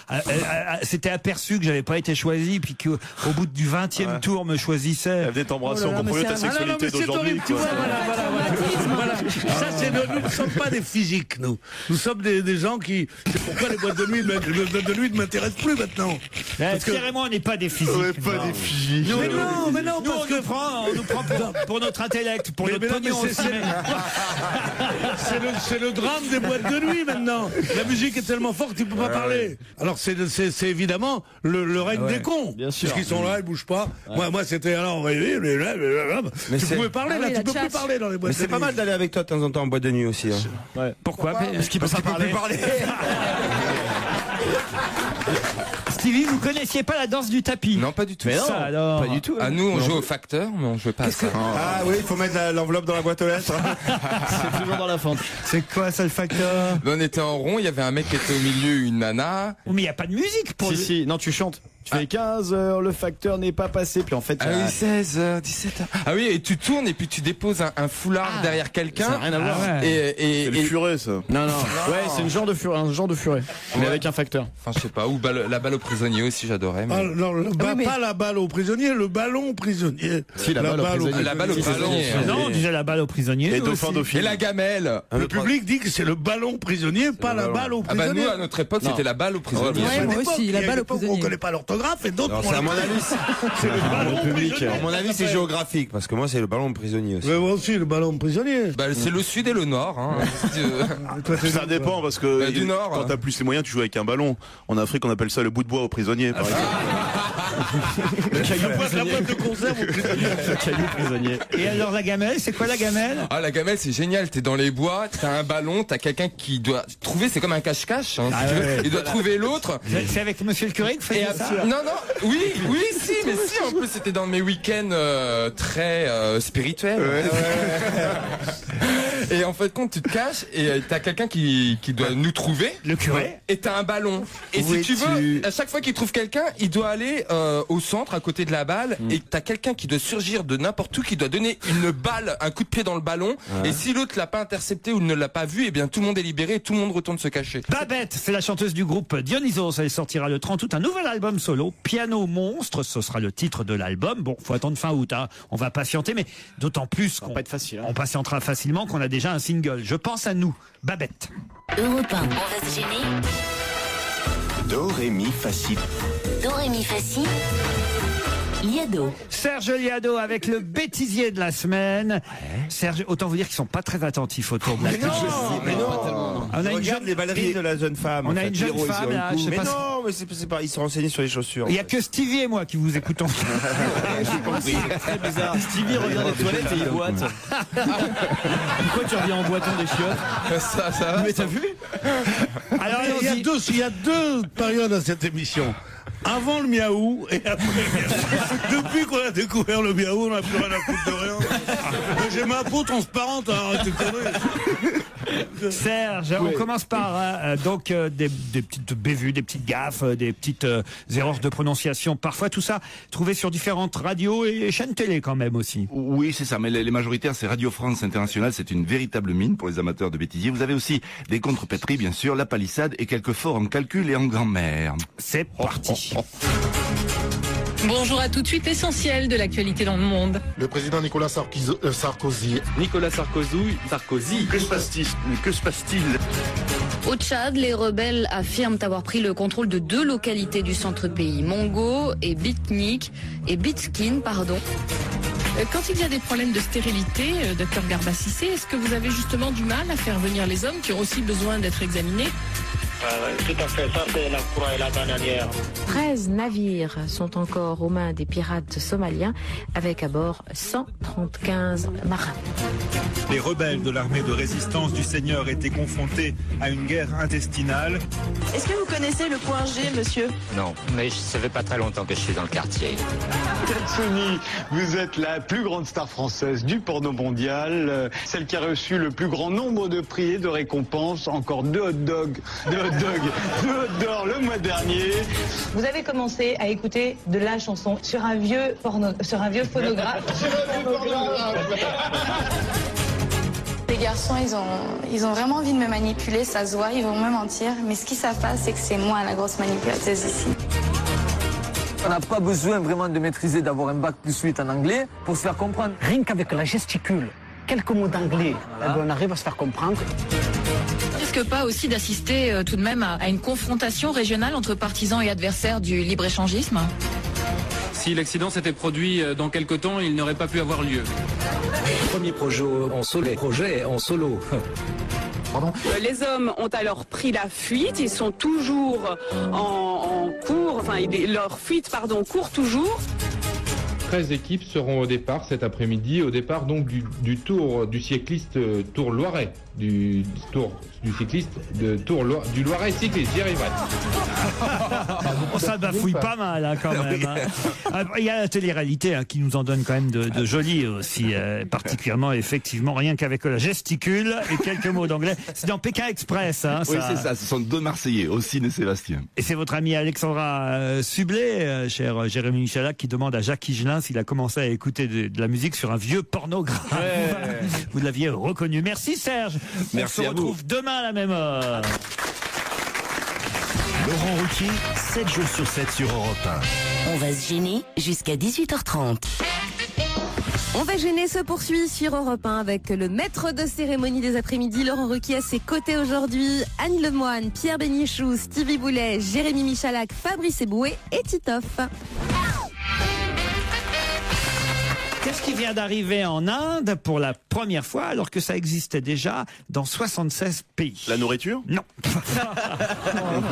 s'était aperçue que j'avais pas été choisi, puis qu'au bout du 20e tour me choisissait.
Elle venait t'embrasser, on comprenait ta sexualité d'aujourd'hui.
Voilà. Ça, nous ne sommes pas des physiques, nous. Nous sommes des gens qui. C'est pourquoi les boîtes de nuit ne m'intéressent plus maintenant.
Carrément, on n'est pas des physiques.
On n'est pas des physiques.
Mais non,
nous, on nous prend pour notre intellect, pour notre pognon aussi.
C'est le drame des boîtes de nuit maintenant. La musique est tellement forte qu'il ne peut pas parler. Alors c'est évidemment le règne des cons.
Bien sûr.
Parce qu'ils sont là, ils bougent pas. Moi c'était alors. Mais tu pouvais parler là, tu peux plus parler dans les boîtes de nuit.
C'est pas mal d'aller avec toi de temps en temps en boîte de nuit aussi.
Ouais.
Pourquoi?
Parce qu'il peut pas parler.
Stevie, vous connaissiez pas la danse du tapis?
Non, pas du tout.
Mais ça, alors.
Pas du tout. Ah, nous, on joue au facteur, mais on jouait pas à ça.
Ah oui, il faut mettre l'enveloppe dans la boîte aux lettres.
C'est toujours dans la fente.
C'est quoi ça, le facteur?
On était en rond, il y avait un mec qui était au milieu, une nana.
Oh, mais il n'y a pas de musique pour
Si, non, tu chantes. Tu fais 15 heures, le facteur n'est pas passé, puis en fait...
Ah oui, 16 heures, 17 heures. Ah oui, et tu tournes et puis tu déposes un foulard derrière quelqu'un.
Ça n'a rien à voir.
Et
le furet, ça.
Non. Ouais, c'est un genre de furet. Mais avec un facteur.
Enfin, je sais pas. Ou la balle au prisonnier aussi, j'adorais. Mais...
Ah, non, pas la balle au prisonnier, le ballon prisonnier.
Si, la balle au prisonnier.
La balle au prisonnier.
Non, on disait la balle au prisonnier.
Et dauphin, dauphine.
Et la gamelle.
Le public dit que c'est le ballon prisonnier, pas la balle au prisonnier.
Ah bah nous, à notre époque, c'était la balle au prisonnier.
Moi aussi, la balle au prisonnier.
On connaît pas l'orthographe et d'autres...
À mon avis,
c'est le ballon prisonnier.
À mon avis, c'est géographique, parce que moi, c'est le ballon prisonnier aussi.
Mais moi aussi, le ballon prisonnier.
Bah, c'est le sud et le nord. Hein.
Ça dépend, parce que
du nord,
quand t'as plus les moyens, tu joues avec un ballon. En Afrique, on appelle ça le bout de bois au prisonnier, par exemple.
Le caillou prisonnier.
La boîte de conserve au prisonnier.
Le caillou prisonnier.
Et alors la gamelle, c'est quoi la gamelle?
Ah, la gamelle, c'est génial. T'es dans les bois, t'as un ballon, t'as quelqu'un qui doit trouver, c'est comme un cache-cache. Hein, si tu veux. Il doit trouver l'autre.
C'est avec monsieur le curé que vous faites ça?
Non, oui, si, mais si, en plus, c'était dans mes week-ends très spirituels. Et en fait, quand tu te caches, et t'as quelqu'un qui doit nous trouver.
Le curé.
Et t'as un ballon. Et si tu veux, à chaque fois qu'il trouve quelqu'un, il doit aller au centre, à côté de la balle, et t'as quelqu'un qui doit surgir de n'importe où, qui doit donner une balle, un coup de pied dans le ballon, et si l'autre l'a pas intercepté ou ne l'a pas vu, et bien tout le monde est libéré, et tout le monde retourne se cacher.
Babette, c'est la chanteuse du groupe Dionysos. Elle sortira le 30 août un nouvel album solo, Piano Monstre, ce sera le titre de l'album. Bon, faut attendre fin août, hein. On va patienter, mais d'autant plus qu'on
va pas être facile, hein.
On patientera facilement qu'on a déjà un single. Je pense à nous, Babette.
Europe 1, on va se gêner.
Do, ré, mi, fa, si.
Do, ré, mi, fa, si. Liado.
Serge Liado avec le bêtisier de la semaine. Serge, autant vous dire qu'ils sont pas très attentifs autour de la table.
On a une jeune les ballerines de la jeune femme.
On a une jeune femme là, je sais
mais
pas.
Non, mais c'est pas. Ils sont renseignés sur les chaussures.
Il y a que Stevie et moi qui vous écoutons.
J'ai compris.
C'est très bizarre. Stevie revient des toilettes et il boite. Pourquoi tu reviens en boitant des chiottes?
Ça.
Mais t'as vu?
Alors
il y a deux périodes à cette émission. Avant le miaou et après le miaou. Depuis qu'on a découvert le miaou, on n'a plus rien à foutre de rien. J'ai ma peau transparente, arrêtez de conneries.
Serge, on commence par des petites bévues, des petites gaffes, des petites erreurs de prononciation. Parfois tout ça trouvé sur différentes radios et chaînes télé quand même aussi.
Oui, c'est ça, mais les majoritaires, c'est Radio France Internationale, c'est une véritable mine pour les amateurs de bêtisier. Vous avez aussi des contrepétries, bien sûr, la palissade et quelques forts en calcul et en grammaire.
C'est parti.
Bonjour à tout de suite, l'essentiel de l'actualité dans le monde.
Le président Nicolas Sarkozy.
Nicolas Sarkozy.
Que se passe-t-il?
Au Tchad, les rebelles affirment avoir pris le contrôle de 2 localités du centre-pays, Mongo et Bitskin, pardon. Quand il y a des problèmes de stérilité, Dr Garba Cissé, est-ce que vous avez justement du mal à faire venir les hommes qui ont aussi besoin d'être examinés?
Tout à fait, ça c'est la croix et la bananière.
13 navires sont encore aux mains des pirates somaliens, avec à bord 135 marins.
Les rebelles de l'armée de résistance du Seigneur étaient confrontés à une guerre intestinale.
Est-ce que vous connaissez le point G, monsieur?
Non, mais ça fait pas très longtemps que je suis dans le quartier.
Katsuni, vous êtes la plus grande star française du porno mondial, celle qui a reçu le plus grand nombre de prix et de récompenses, encore 2 hot dogs d'or le mois dernier.
Vous avez commencé à écouter de la chanson sur un vieux phonographe.
Les garçons, ils ont vraiment envie de me manipuler, ça se voit, ils vont me mentir. Mais ce qu'ils savent pas, c'est que c'est moi la grosse manipulatrice ici.
On n'a pas besoin vraiment de maîtriser, d'avoir un bac +8 en anglais pour se faire comprendre. Rien qu'avec la gesticule, quelques mots d'anglais, on arrive à se faire comprendre.
Risque pas aussi d'assister tout de même à une confrontation régionale entre partisans et adversaires du libre-échangisme?
Si l'accident s'était produit dans quelque temps, il n'aurait pas pu avoir lieu.
Premier projet en solo. Pardon.
Les hommes ont alors pris la fuite, ils sont toujours en cours, leur fuite court toujours.
13 équipes seront au départ cet après-midi, au départ donc du tour du cycliste Tour Loiret, du Loiret cycliste, j'y arriverai.
Ça bafouille pas mal quand même. Il y a la télé-réalité qui nous en donne quand même de jolies aussi, particulièrement effectivement, rien qu'avec la gesticule et quelques mots d'anglais. C'est dans Pékin Express.
Oui, c'est ça, ce sont 2 Marseillais, Ossine et Sébastien.
Et c'est votre ami Alexandra Sublet, cher Jérémy Michalak, qui demande à Jacques Higelin s'il a commencé à écouter de la musique sur un vieux pornographe. Ouais. Vous l'aviez reconnu. Merci Serge.
Merci.
On se retrouve demain à la même heure.
Laurent Ruquier, 7 jours sur 7 sur Europe 1.
On va se gêner jusqu'à 18h30.
On va gêner se poursuit sur Europe 1 avec le maître de cérémonie des après-midi, Laurent Ruquier à ses côtés aujourd'hui, Anne Lemoine, Pierre Bénichou, Stevie Boulet, Jérémy Michalak, Fabrice Eboué et Titoff.
Qu'est-ce qui vient d'arriver en Inde pour la première fois alors que ça existait déjà dans 76 pays?
La nourriture?
Non.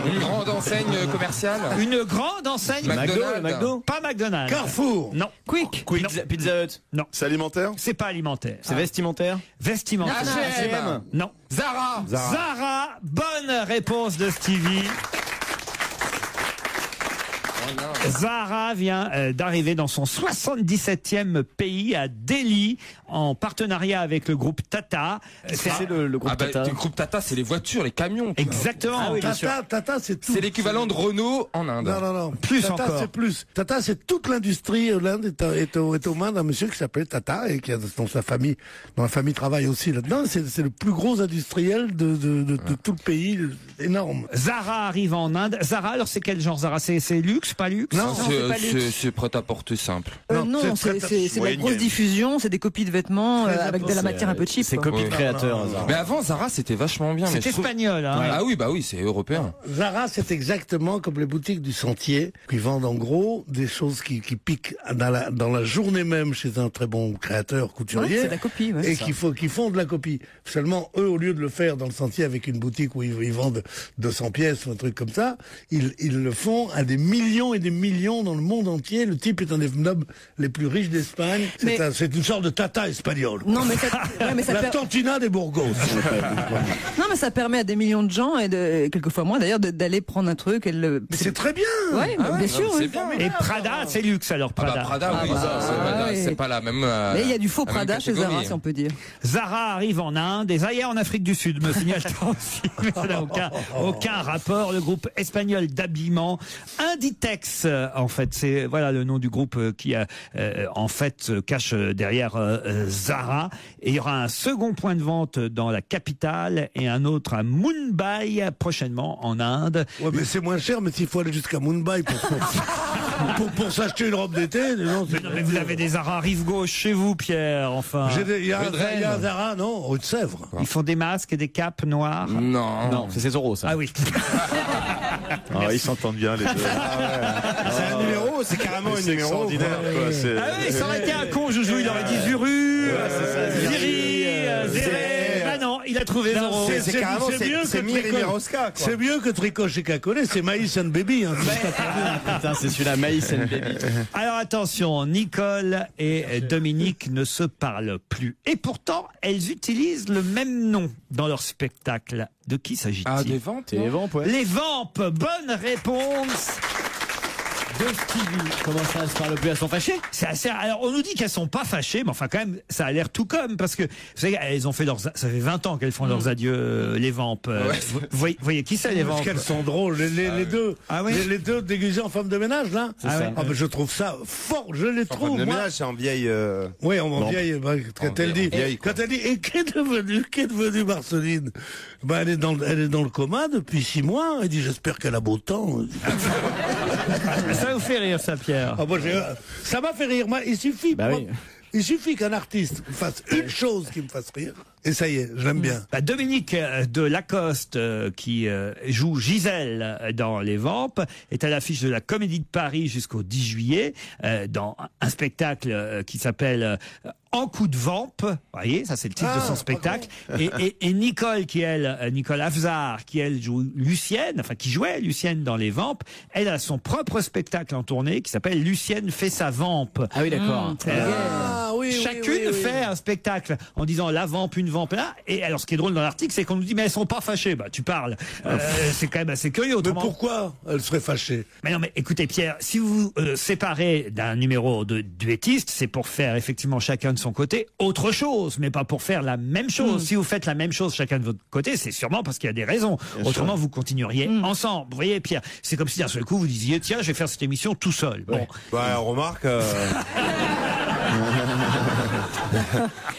Une grande enseigne commerciale?
Une grande enseigne?
McDo?
Pas McDonald's.
Carrefour?
Non. Quick? Non.
Pizza Hut?
Non.
C'est alimentaire?
C'est pas alimentaire.
C'est vestimentaire?
Vestimentaire.
H&M?
Non. Zara. Bonne réponse de Stevie. Zara vient d'arriver dans son 77e pays à Delhi en partenariat avec le groupe Tata.
C'est le groupe Tata.
Le groupe Tata, c'est les voitures, les camions.
Exactement.
Ah oui, Tata, c'est tout.
C'est l'équivalent de Renault en Inde.
Non.
Plus
Tata,
encore.
c'est plus. Tata, c'est toute l'industrie. L'Inde est aux mains d'un monsieur qui s'appelait Tata et qui a dans sa famille, dans la famille travaille aussi là-dedans. C'est le plus gros industriel de tout le pays. Énorme.
Zara arrive en Inde. Zara, alors c'est quel genre Zara? C'est luxe, pas luxe?
Non,
c'est prêt-à-porter simple.
Non, c'est de la grosse diffusion, c'est des copies de vêtements avec de la matière un peu cheap.
C'est copie de créateur, Zara.
Mais avant, Zara, c'était vachement bien.
C'est espagnol, hein.
Ah oui, c'est européen.
Zara, c'est exactement comme les boutiques du Sentier, qui vendent en gros des choses qui piquent dans la journée même chez un très bon créateur couturier.
C'est de la copie,
et qui font de la copie. Seulement, eux, au lieu de le faire dans le Sentier avec une boutique où ils vendent 200 pièces ou un truc comme ça, ils le font à des millions et des millions dans le monde entier. Le type est un des nobles les plus riches d'Espagne. C'est une sorte de Tata espagnol.
Non, mais ça
la Tantina des Burgos.
Non, mais ça permet à des millions de gens et quelquefois moi d'ailleurs d'aller prendre un truc.
Mais c'est très bien.
Ouais, bien sûr.
C'est bien.
Et Prada, c'est luxe alors Prada.
C'est pas la même.
Mais il y a du faux Prada chez Zara, si on peut dire.
Zara arrive en Inde et Zaya en Afrique du Sud, me signale-t-on aussi. Mais ça n'a aucun rapport. Le groupe espagnol d'habillement Inditex, en fait, c'est le nom du groupe qui en fait se cache derrière Zara. Et il y aura un second point de vente dans la capitale et un autre à Mumbai prochainement en Inde.
Ouais, mais c'est moins cher, mais s'il faut aller jusqu'à Mumbai pour s'acheter une robe d'été,
mais vous avez des Zara rive gauche chez vous, Pierre, enfin.
Il y a un Zara, non, rue de Sèvres.
Ils font des masques et des capes noires.
Non, c'est Césoro, ça.
Ah oui.
Ils s'entendent bien, les deux.
C'est un numéro, c'est carrément un numéro.
Extraordinaire, quoi.
Ah oui, ça aurait été un con, Joujou, il aurait dit Zuru. vu. Ah non, il a trouvé Zorro.
C'est mieux que Tricot chez Cacolet, c'est Maïs and Baby. Hein,
putain, c'est celui-là, Maïs and Baby.
Alors attention, Nicole et Dominique ne se parlent plus. Et pourtant, elles utilisent le même nom dans leur spectacle. De qui s'agit-il?
Ah, des Vampes.
Les Vampes, ouais.
Les Vampes, bonne réponse de Stevie.
Comment ça, elles se parlent plus? Elles sont fâchées?
C'est assez. Alors, on nous dit qu'elles sont pas fâchées, mais enfin, quand même, ça a l'air tout comme, parce que, vous savez, elles ont fait ça fait 20 ans qu'elles font leurs adieux, les Vampes. Vous voyez qui c'est, les Vampes?
Parce qu'elles sont drôles, les deux.
Ah oui?
Les deux déguisés en femmes de ménage, là. Ben, je trouve ça fort, je les trouve.
Femme de ménage, c'est en vieille.
Oui, en vieille, quand elle dit, et qu'est devenue Marceline? Ben, elle est dans le coma depuis 6 mois. Elle dit, j'espère qu'elle a beau temps.
Ça vous fait rire, ça, Pierre?
Ça m'a fait rire. Moi, il suffit qu'un artiste fasse une chose qui me fasse rire. Et ça y est, je l'aime bien.
Dominique de Lacoste, qui joue Gisèle dans Les Vampes, est à l'affiche de la Comédie de Paris jusqu'au 10 juillet, dans un spectacle qui s'appelle En coup de vampe. Vous voyez, ça c'est le titre de son spectacle. Et Nicole, Nicole Afzar, qui elle joue Lucienne, enfin qui jouait Lucienne dans Les Vampes, elle a son propre spectacle en tournée qui s'appelle Lucienne fait sa vampe.
Ah oui, d'accord.
Chacune fait un spectacle en disant la vampe, une vampe là. Et alors, ce qui est drôle dans l'article, c'est qu'on nous dit mais elles sont pas fâchées. Bah, tu parles. C'est quand même assez curieux.
Autrement. Mais pourquoi elles seraient fâchées?
Mais non, mais écoutez, Pierre, si vous séparez d'un numéro de duettiste, c'est pour faire effectivement chacun de son côté autre chose, mais pas pour faire la même chose. Si vous faites la même chose chacun de votre côté, c'est sûrement parce qu'il y a des raisons. Autrement, vous continueriez ensemble. Vous voyez, Pierre, c'est comme si d'un seul coup vous disiez tiens, je vais faire cette émission tout seul. Bon,
on remarque.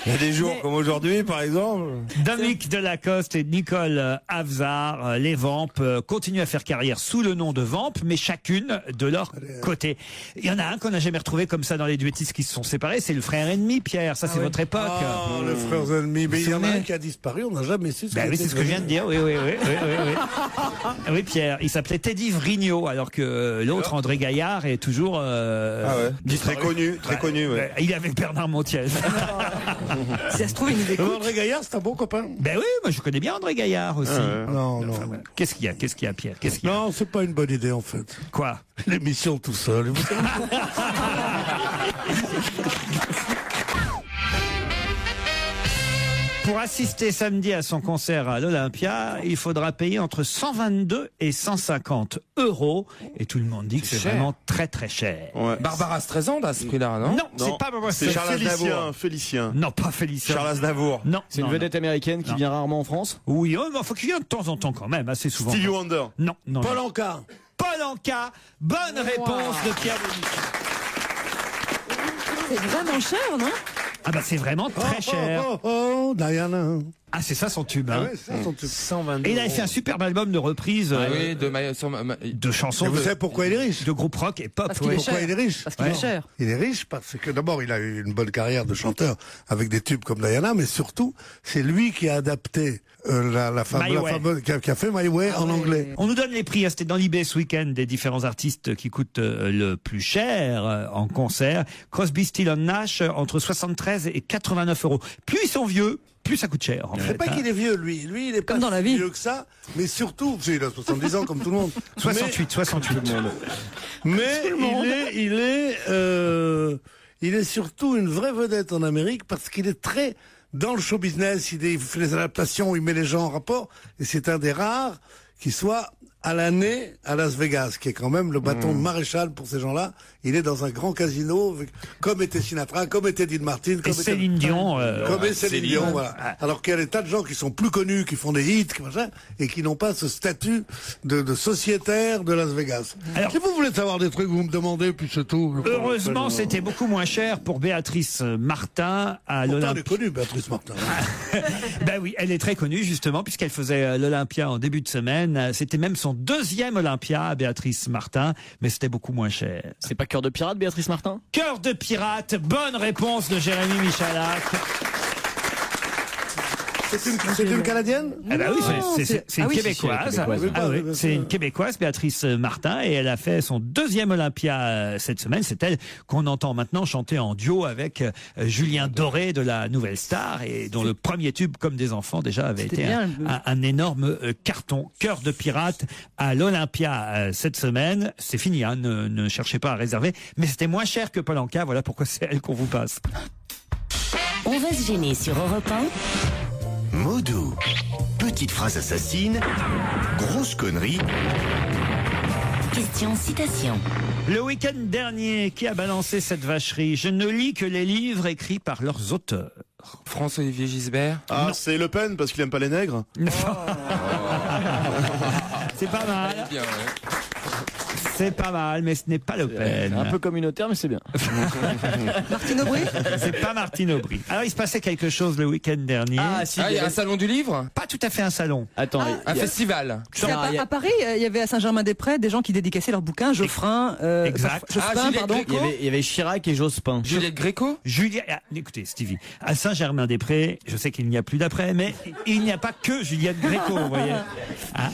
Il y a des jours comme aujourd'hui, par exemple.
Dominique de Lacoste et Nicole Afzar, les Vampes, continuent à faire carrière sous le nom de Vampes, mais chacune de leur côté. Il y en a un qu'on n'a jamais retrouvé comme ça dans les duettistes qui se sont séparés, c'est le frère ennemi, Pierre. Ça, c'est votre époque.
Oh, le frère ennemi. Mais il y en a un qui a disparu, on n'a jamais su ce
oui, c'est ce que je viens de dire. Oui. Oui, Pierre. Il s'appelait Teddy Vrignot, alors que l'autre, André Gaillard, est toujours...
Très connu, ouais.
Il est avec Bernard Montiel.
Si ça se trouve, il nous écoute.
André Gaillard, c'est un bon copain.
Ben oui, moi je connais bien André Gaillard aussi.
Non.
Qu'est-ce qu'il y a, Pierre?
Non, c'est pas une bonne idée en fait.
Quoi?
L'émission tout seul.
Pour assister samedi à son concert à l'Olympia, il faudra payer entre 122 et 150 €. Et tout le monde dit que c'est vraiment très très cher.
Ouais. Barbara Streisand à ce prix-là, non?
Non, c'est pas Barbara
C'est
Streisand.
Félicien.
Non, pas Félicien.
Charles Aznavour.
Non.
C'est une vedette américaine qui vient rarement en France?
Oui, il faut qu'il vienne de temps en temps quand même, assez souvent.
Stevie Wonder.
Non.
Paul Anka.
Paul Anka. Bonne réponse de Pierre Bénichou.
C'est vraiment cher, non?
Ah bah c'est vraiment très cher.
Diana.
Ah, c'est ça son tube. Hein.
C'est ça son tube.
122 Et il avait fait un superbe album de reprise de chansons.
Vous savez pourquoi il est riche?
De groupe rock et pop.
Pourquoi il est riche?
Parce qu'il est cher.
Il est riche parce que d'abord il a eu une bonne carrière de chanteur avec des tubes comme Diana, mais surtout c'est lui qui a adapté la fameuse qui a fait My Way en anglais.
On nous donne les prix. C'était dans l'IB ce week-end des différents artistes qui coûtent le plus cher en concert. Crosby, Stills, Nash entre 73 et 89 €. Plus ils sont vieux, plus ça coûte cher.
C'est pas qu'il est vieux, lui. Lui, il est pas
comme dans la vie.
vieux que ça, mais surtout, il a 70 ans comme tout le monde.
68.
Mais il est surtout une vraie vedette en Amérique parce qu'il est très dans le show business. Il fait les adaptations, il met les gens en rapport, et c'est un des rares qui soit à l'année à Las Vegas, qui est quand même le bâton de maréchal pour ces gens-là. Il est dans un grand casino, comme était Sinatra, comme était Dean Martin, comme
Céline Dion.
Céline Dion, voilà. Alors qu'il y a des tas de gens qui sont plus connus, qui font des hits, et qui n'ont pas ce statut de sociétaire de Las Vegas. Alors, si vous voulez savoir des trucs, vous me demandez, puis c'est tout.
Heureusement, c'était beaucoup moins cher pour Béatrice Martin à l'Olympia.
Elle est connue, Béatrice Martin.
Ben oui, elle est très connue, justement, puisqu'elle faisait l'Olympia en début de semaine. C'était même son deuxième Olympia, Béatrice Martin, mais c'était beaucoup moins cher.
C'est pas Cœur de pirate, Béatrice Martin?
Cœur de pirate, bonne réponse de Jérémy Michalak.
C'est une Canadienne?
Ah bah oui, c'est une
oui,
Québécoise. Ah oui, c'est une Québécoise, Béatrice Martin, et elle a fait son 2e Olympia cette semaine. C'est elle qu'on entend maintenant chanter en duo avec Julien Doré de la Nouvelle Star, et dont le premier tube, Comme des enfants, déjà avait été un énorme carton. Cœur de pirate à l'Olympia cette semaine. C'est fini, hein, ne cherchez pas à réserver. Mais c'était moins cher que Paul Anka, voilà pourquoi c'est elle qu'on vous passe.
On va se gêner sur Europe 1.
Mots doux. Petite phrase assassine. Grosse connerie.
Question citation.
Le week-end dernier, qui a balancé cette vacherie? Je ne lis que les livres écrits par leurs auteurs.
François-Olivier Gisbert.
Ah, c'est Le Pen parce qu'il aime pas les nègres.
C'est pas mal.
Bien, ouais.
C'est pas mal, mais ce n'est pas Le Pen.
Un peu communautaire, mais c'est bien.
Martine Aubry?
C'est pas Martine Aubry. Alors, il se passait quelque chose le week-end dernier.
Il y a un salon du livre?
Pas tout à fait un salon.
Attends,
un festival.
À Paris, il y avait à Saint-Germain-des-Prés des gens qui dédicacaient leurs bouquins. Geoffrin,
exact.
Jospin, pardon.
Il y avait Chirac et Jospin.
Juliette Gréco?
Écoutez, Stevie, à Saint-Germain-des-Prés, je sais qu'il n'y a plus d'après, mais il n'y a pas que Juliette Gréco, vous voyez.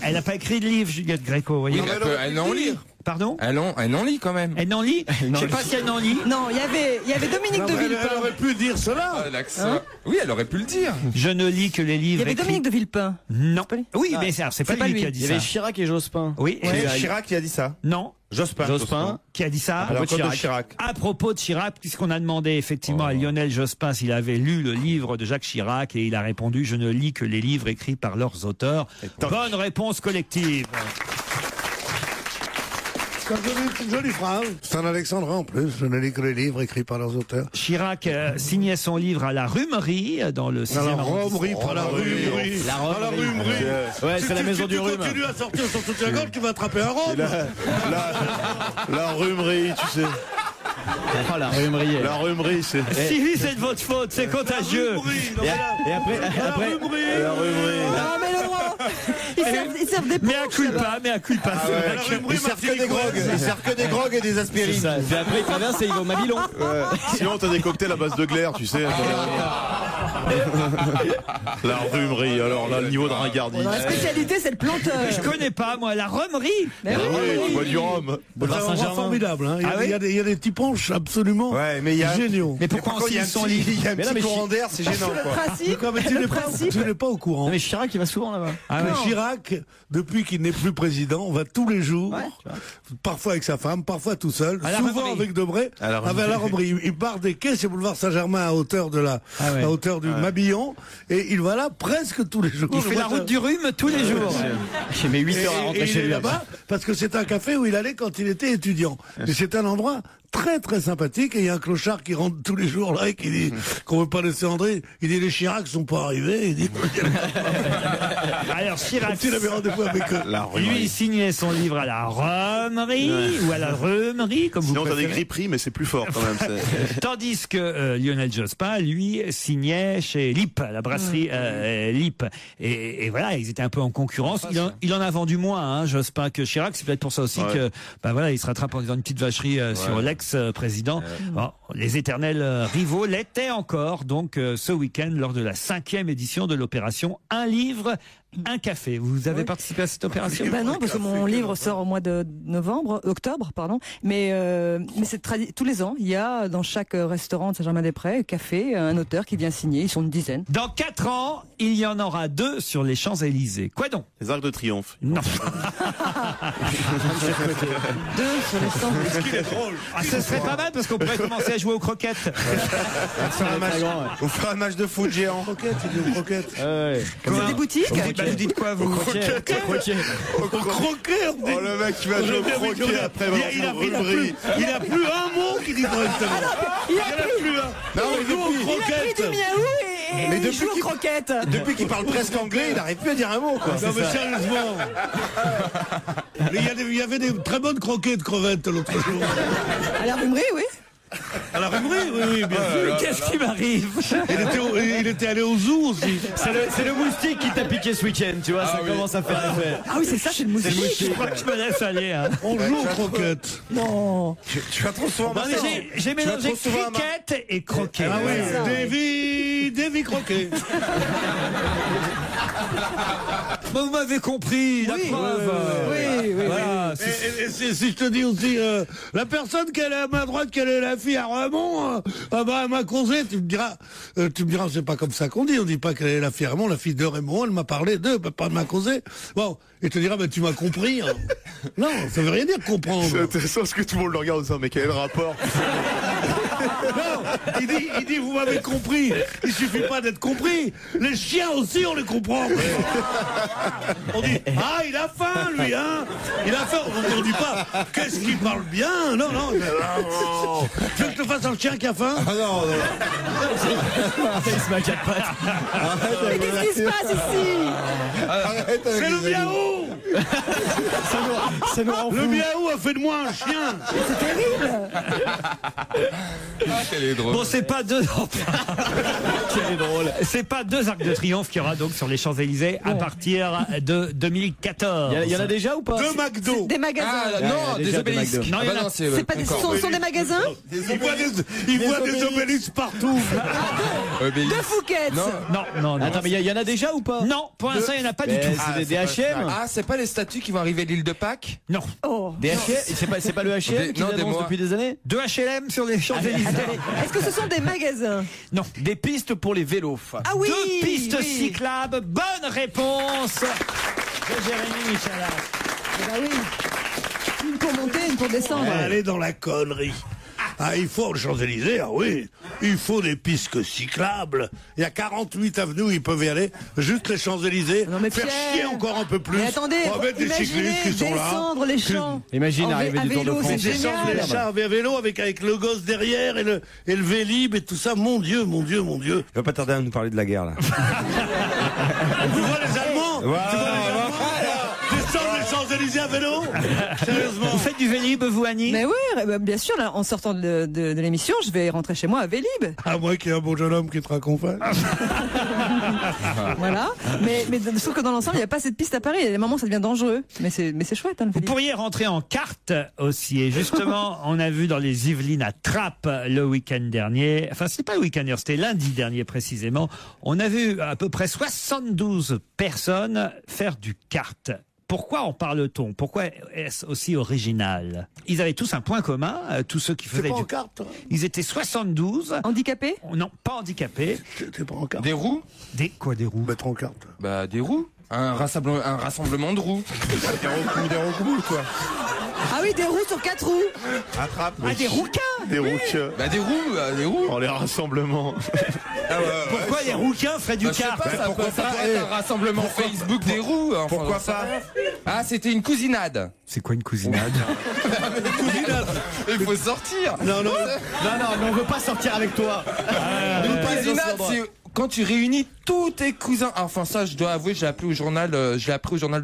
Elle n'a pas écrit de livre, Juliette Gréco, vous voyez.
Elle en lit.
Pardon?
Elle en lit quand même.
Elle en lit? Je sais pas si elle en lit.
Non, il y avait Dominique de Villepin.
Elle aurait pu dire cela.
Oui, elle aurait pu le dire.
Je ne lis que les livres.
Il y avait Dominique de Villepin.
Non. Oui, mais c'est pas lui qui a dit ça.
Il y avait Chirac et Jospin.
Oui.
Chirac qui a dit ça.
Non.
Jospin.
Qui a dit ça?
À propos de Chirac.
À propos de Chirac, puisqu'on a demandé effectivement à Lionel Jospin s'il avait lu le livre de Jacques Chirac, et il a répondu: je ne lis que les livres écrits par leurs auteurs. Bonne réponse collective.
C'est une jolie phrase. C'est un alexandrin en plus. Je ne lis que les livres écrits par leurs auteurs.
Chirac signait son livre à la Rhumerie, dans le 6e arrondissement.
Pas la Rhumerie.
La Rhumerie. Ouais, c'est la maison du rhume.
Si tu continues à sortir sur toute la gorge, tu vas attraper un rhume.
La Rhumerie, tu sais.
Oh, la Rhumerie.
La Rhumerie, c'est...
Si c'est de votre faute, c'est contagieux.
Et après...
La Rhumerie.
Non, mais le droit. Ils servent des
Mais à culpa.
Ils servent que des grogues et des aspirines.
Puis après, ils traversent et ils vont au Mabilon.
Sinon, t'as des cocktails à base de glaire, tu sais. La Rhumerie, alors là, le niveau de ringardise.
La spécialité, c'est le planteur.
Je connais pas, moi, la Rhumerie.
Oui, tu bois du rhum.
C'est un endroit formidable. Hein. Il y a des petits punchs absolument géniaux.
Mais pourquoi il y a un
petit courant d'air, c'est gênant.
Le principe.
Tu n'es pas au courant.
Mais Chirac, il va souvent là-bas.
Chirac, depuis qu'il n'est plus président, va tous les jours, parfois avec sa femme, parfois tout seul, souvent avec Debré, avec la Rhumerie. Il part des quais sur boulevard Saint-Germain à hauteur du Mabillon, et il va là presque tous les jours.
Il fait la route du rhume tous les jours.
J'ai mis 8 heures à rentrer chez lui
là-bas parce que c'est un café où il allait quand il était étudiant. Et c'est un endroit très très sympathique, et il y a un clochard qui rentre tous les jours là et qui dit qu'on veut pas laisser André. Il dit les Chirac sont pas arrivés. Il dit
alors Chirac,
il avait rendez-vous avec eux.
Lui, il signait son livre à la Rhumerie ou à la Rhumerie, comme
sinon,
vous préférez.
Sinon, t'as des griperies, mais c'est plus fort quand même.
Tandis que Lionel Jospin, lui, signait chez Lippe, la brasserie Lippe. Et voilà, ils étaient un peu en concurrence. Il en a vendu moins, Jospin, que Chirac. C'est peut-être pour ça aussi que, il se rattrape en disant une petite vacherie sur l'ex-président. Bon, les éternels rivaux l'étaient encore, donc, ce week-end, lors de la 5e édition de l'opération Un livre, un café. Vous avez participé à cette opération?
Non, parce que mon livre sort au mois de octobre, pardon. Mais c'est tous les ans, il y a dans chaque restaurant de Saint-Germain-des-Prés, café, un auteur qui vient signer. Ils sont une dizaine.
Dans 4 ans, il y en aura 2 sur les Champs-Élysées. Quoi donc?
Les Arcs de Triomphe.
Non.
2 sur les Champs-Élysées.
Ce serait pas mal parce qu'on pourrait commencer à jouer aux croquettes.
On fera un match de foot géant.
Croquettes.
C'est des boutiques.
Vous dites quoi, vous?
Croquet,
oh, le mec qui va jouer au croquet après
il a plus un mot qui dit correctement.
Il a plus un.
Non, il joue aux croquettes.
Il a pris du miaou et il joue aux croquettes.
Depuis qu'il parle presque anglais, il n'arrive plus à dire un mot, quoi.
Non, mais sérieusement. Il y avait des très bonnes croquettes de crevettes l'autre jour.
À la Rhumerie, oui.
À la Rhumerie, oui, bien sûr.
Qu'est-ce qui m'arrive?
Il était allé au zoo aussi.
C'est le moustique qui t'a piqué ce week-end, tu vois, ça commence à faire effet.
Ah oui, c'est ça, c'est le moustique.
Je crois que je me laisse aller.
On joue aux croquettes.
Non.
Tu vas trop souvent.
J'ai mélangé cricket et croquet.
Ah oui, Davy Croquet.
Vous m'avez compris, la preuve.
Oui.
Voilà,
Et si je te dis aussi, la personne qui est à ma droite, quelle est la fille à Raymond, elle m'a causé, tu me diras, c'est pas comme ça qu'on dit, on dit pas qu'elle est la fille à Raymond, la fille de Raymond, elle m'a parlé d'eux, pas de m'a causé. Bon, et tu te diras, tu m'as compris. Hein. Non, ça veut rien dire comprendre.
C'est intéressant parce que tout le monde le regarde en disant, mais quel est le rapport?
Non, il dit, vous m'avez compris. Il suffit pas d'être compris. Les chiens aussi, on les comprend. On dit, il a faim, lui, hein. Il a faim. On dit pas, qu'est-ce qu'il parle bien. Non. Tu veux que je te fasse un chien qui a faim?
Ah non. Il se met à quatre pattes.
Mais qu'est-ce qui se passe ici?
C'est le miaou. Le miaou a fait de moi un chien.
C'est terrible.
Quelle est drôle.
Bon, c'est pas deux.
Quel est drôle.
C'est pas deux arcs de triomphe qu'il y aura donc sur les Champs-Élysées à partir de 2014.
Il y en a déjà ou pas?
Deux McDo.
Des magasins.
Non, des obélisques.
Non, il y en a-
C'est pas des, sont des magasins?
Il voit des obélisques partout.
De Fouquet's.
Non.
Attends, mais il y en a déjà ou pas?
Non, pour l'instant, il n'y en a pas du tout.
C'est des H&M.
Ah, c'est pas les statues qui vont arriver de l'île de Pâques?
Non.
Oh.
Des H&M. C'est pas le H&M qui
Non,
annonce
mois.
depuis des années?
Deux HLM sur les Champs-Élysées.
Attendez, est-ce que ce sont des magasins?
Non.
Des pistes pour les vélos.
Ah oui.
Deux pistes
oui.
cyclables. Bonne réponse de Jérémy Michalak.
Eh ben oui. Une pour monter, une pour descendre.
On va aller dans la connerie. Il faut aux Champs-Élysées, il faut des pistes cyclables. Il y a 48 avenues où ils peuvent y aller. Juste les Champs-Élysées. Faire chier encore un peu plus.
Mais attendez,
on va mettre des cyclistes qui sont là.
descendre les champs.
Imagine arriver du Tour de France.
Des descendre les champs à vélo avec le gosse derrière et le Vélib et tout ça. Mon Dieu.
Il va pas tarder à nous parler de la guerre là.
Tu vois les Allemands? Descendre les Champs-Élysées à vélo? Sérieusement.
Vous faites du Vélib, vous, Annie?
Mais oui, bien sûr, là, en sortant de l'émission, je vais rentrer chez moi à Vélib.
À moins qu'il y ait un beau jeune homme qui te raconte.
Voilà. Mais sauf que dans l'ensemble, il n'y a pas cette piste à Paris. Il y a des moments où ça devient dangereux. Mais c'est chouette, hein, le
Vous
Vélib.
pourriez rentrer en carte aussi. Et justement, on a vu dans les Yvelines à Trappes le week-end dernier. Enfin, c'était pas le week-end dernier, c'était lundi dernier précisément. On a vu à peu près 72 personnes faire du kart. Pourquoi en parle-t-on? Pourquoi est-ce aussi original? Ils avaient tous un point commun, tous ceux qui faisaient du
kart, toi?
Ils étaient 72.
Handicapés?
Non, pas handicapés.
T'es pas en carte?
Des roues?
Des roues?
Mettre en carte.
Bah, des roues. Un rassemblement de roues.
Des roues, quoi.
Ah oui, des roues sur 4 roues.
Attrape.
Ah, des rouquins!
Des rouquins.
Bah, des roues.
Oh, les rassemblements.
Pourquoi les rouquins feraient du
Je sais
kart?
pas, ça pourrait être un rassemblement Facebook des roues. Enfin,
Pourquoi pas?
Ah, c'était une cousinade.
C'est quoi une cousinade?
Il faut sortir.
Non, mais on veut pas sortir avec toi.
Une cousinade, c'est quand tu réunis tous tes cousins. Enfin, ça, je dois avouer, je l'ai appris au journal de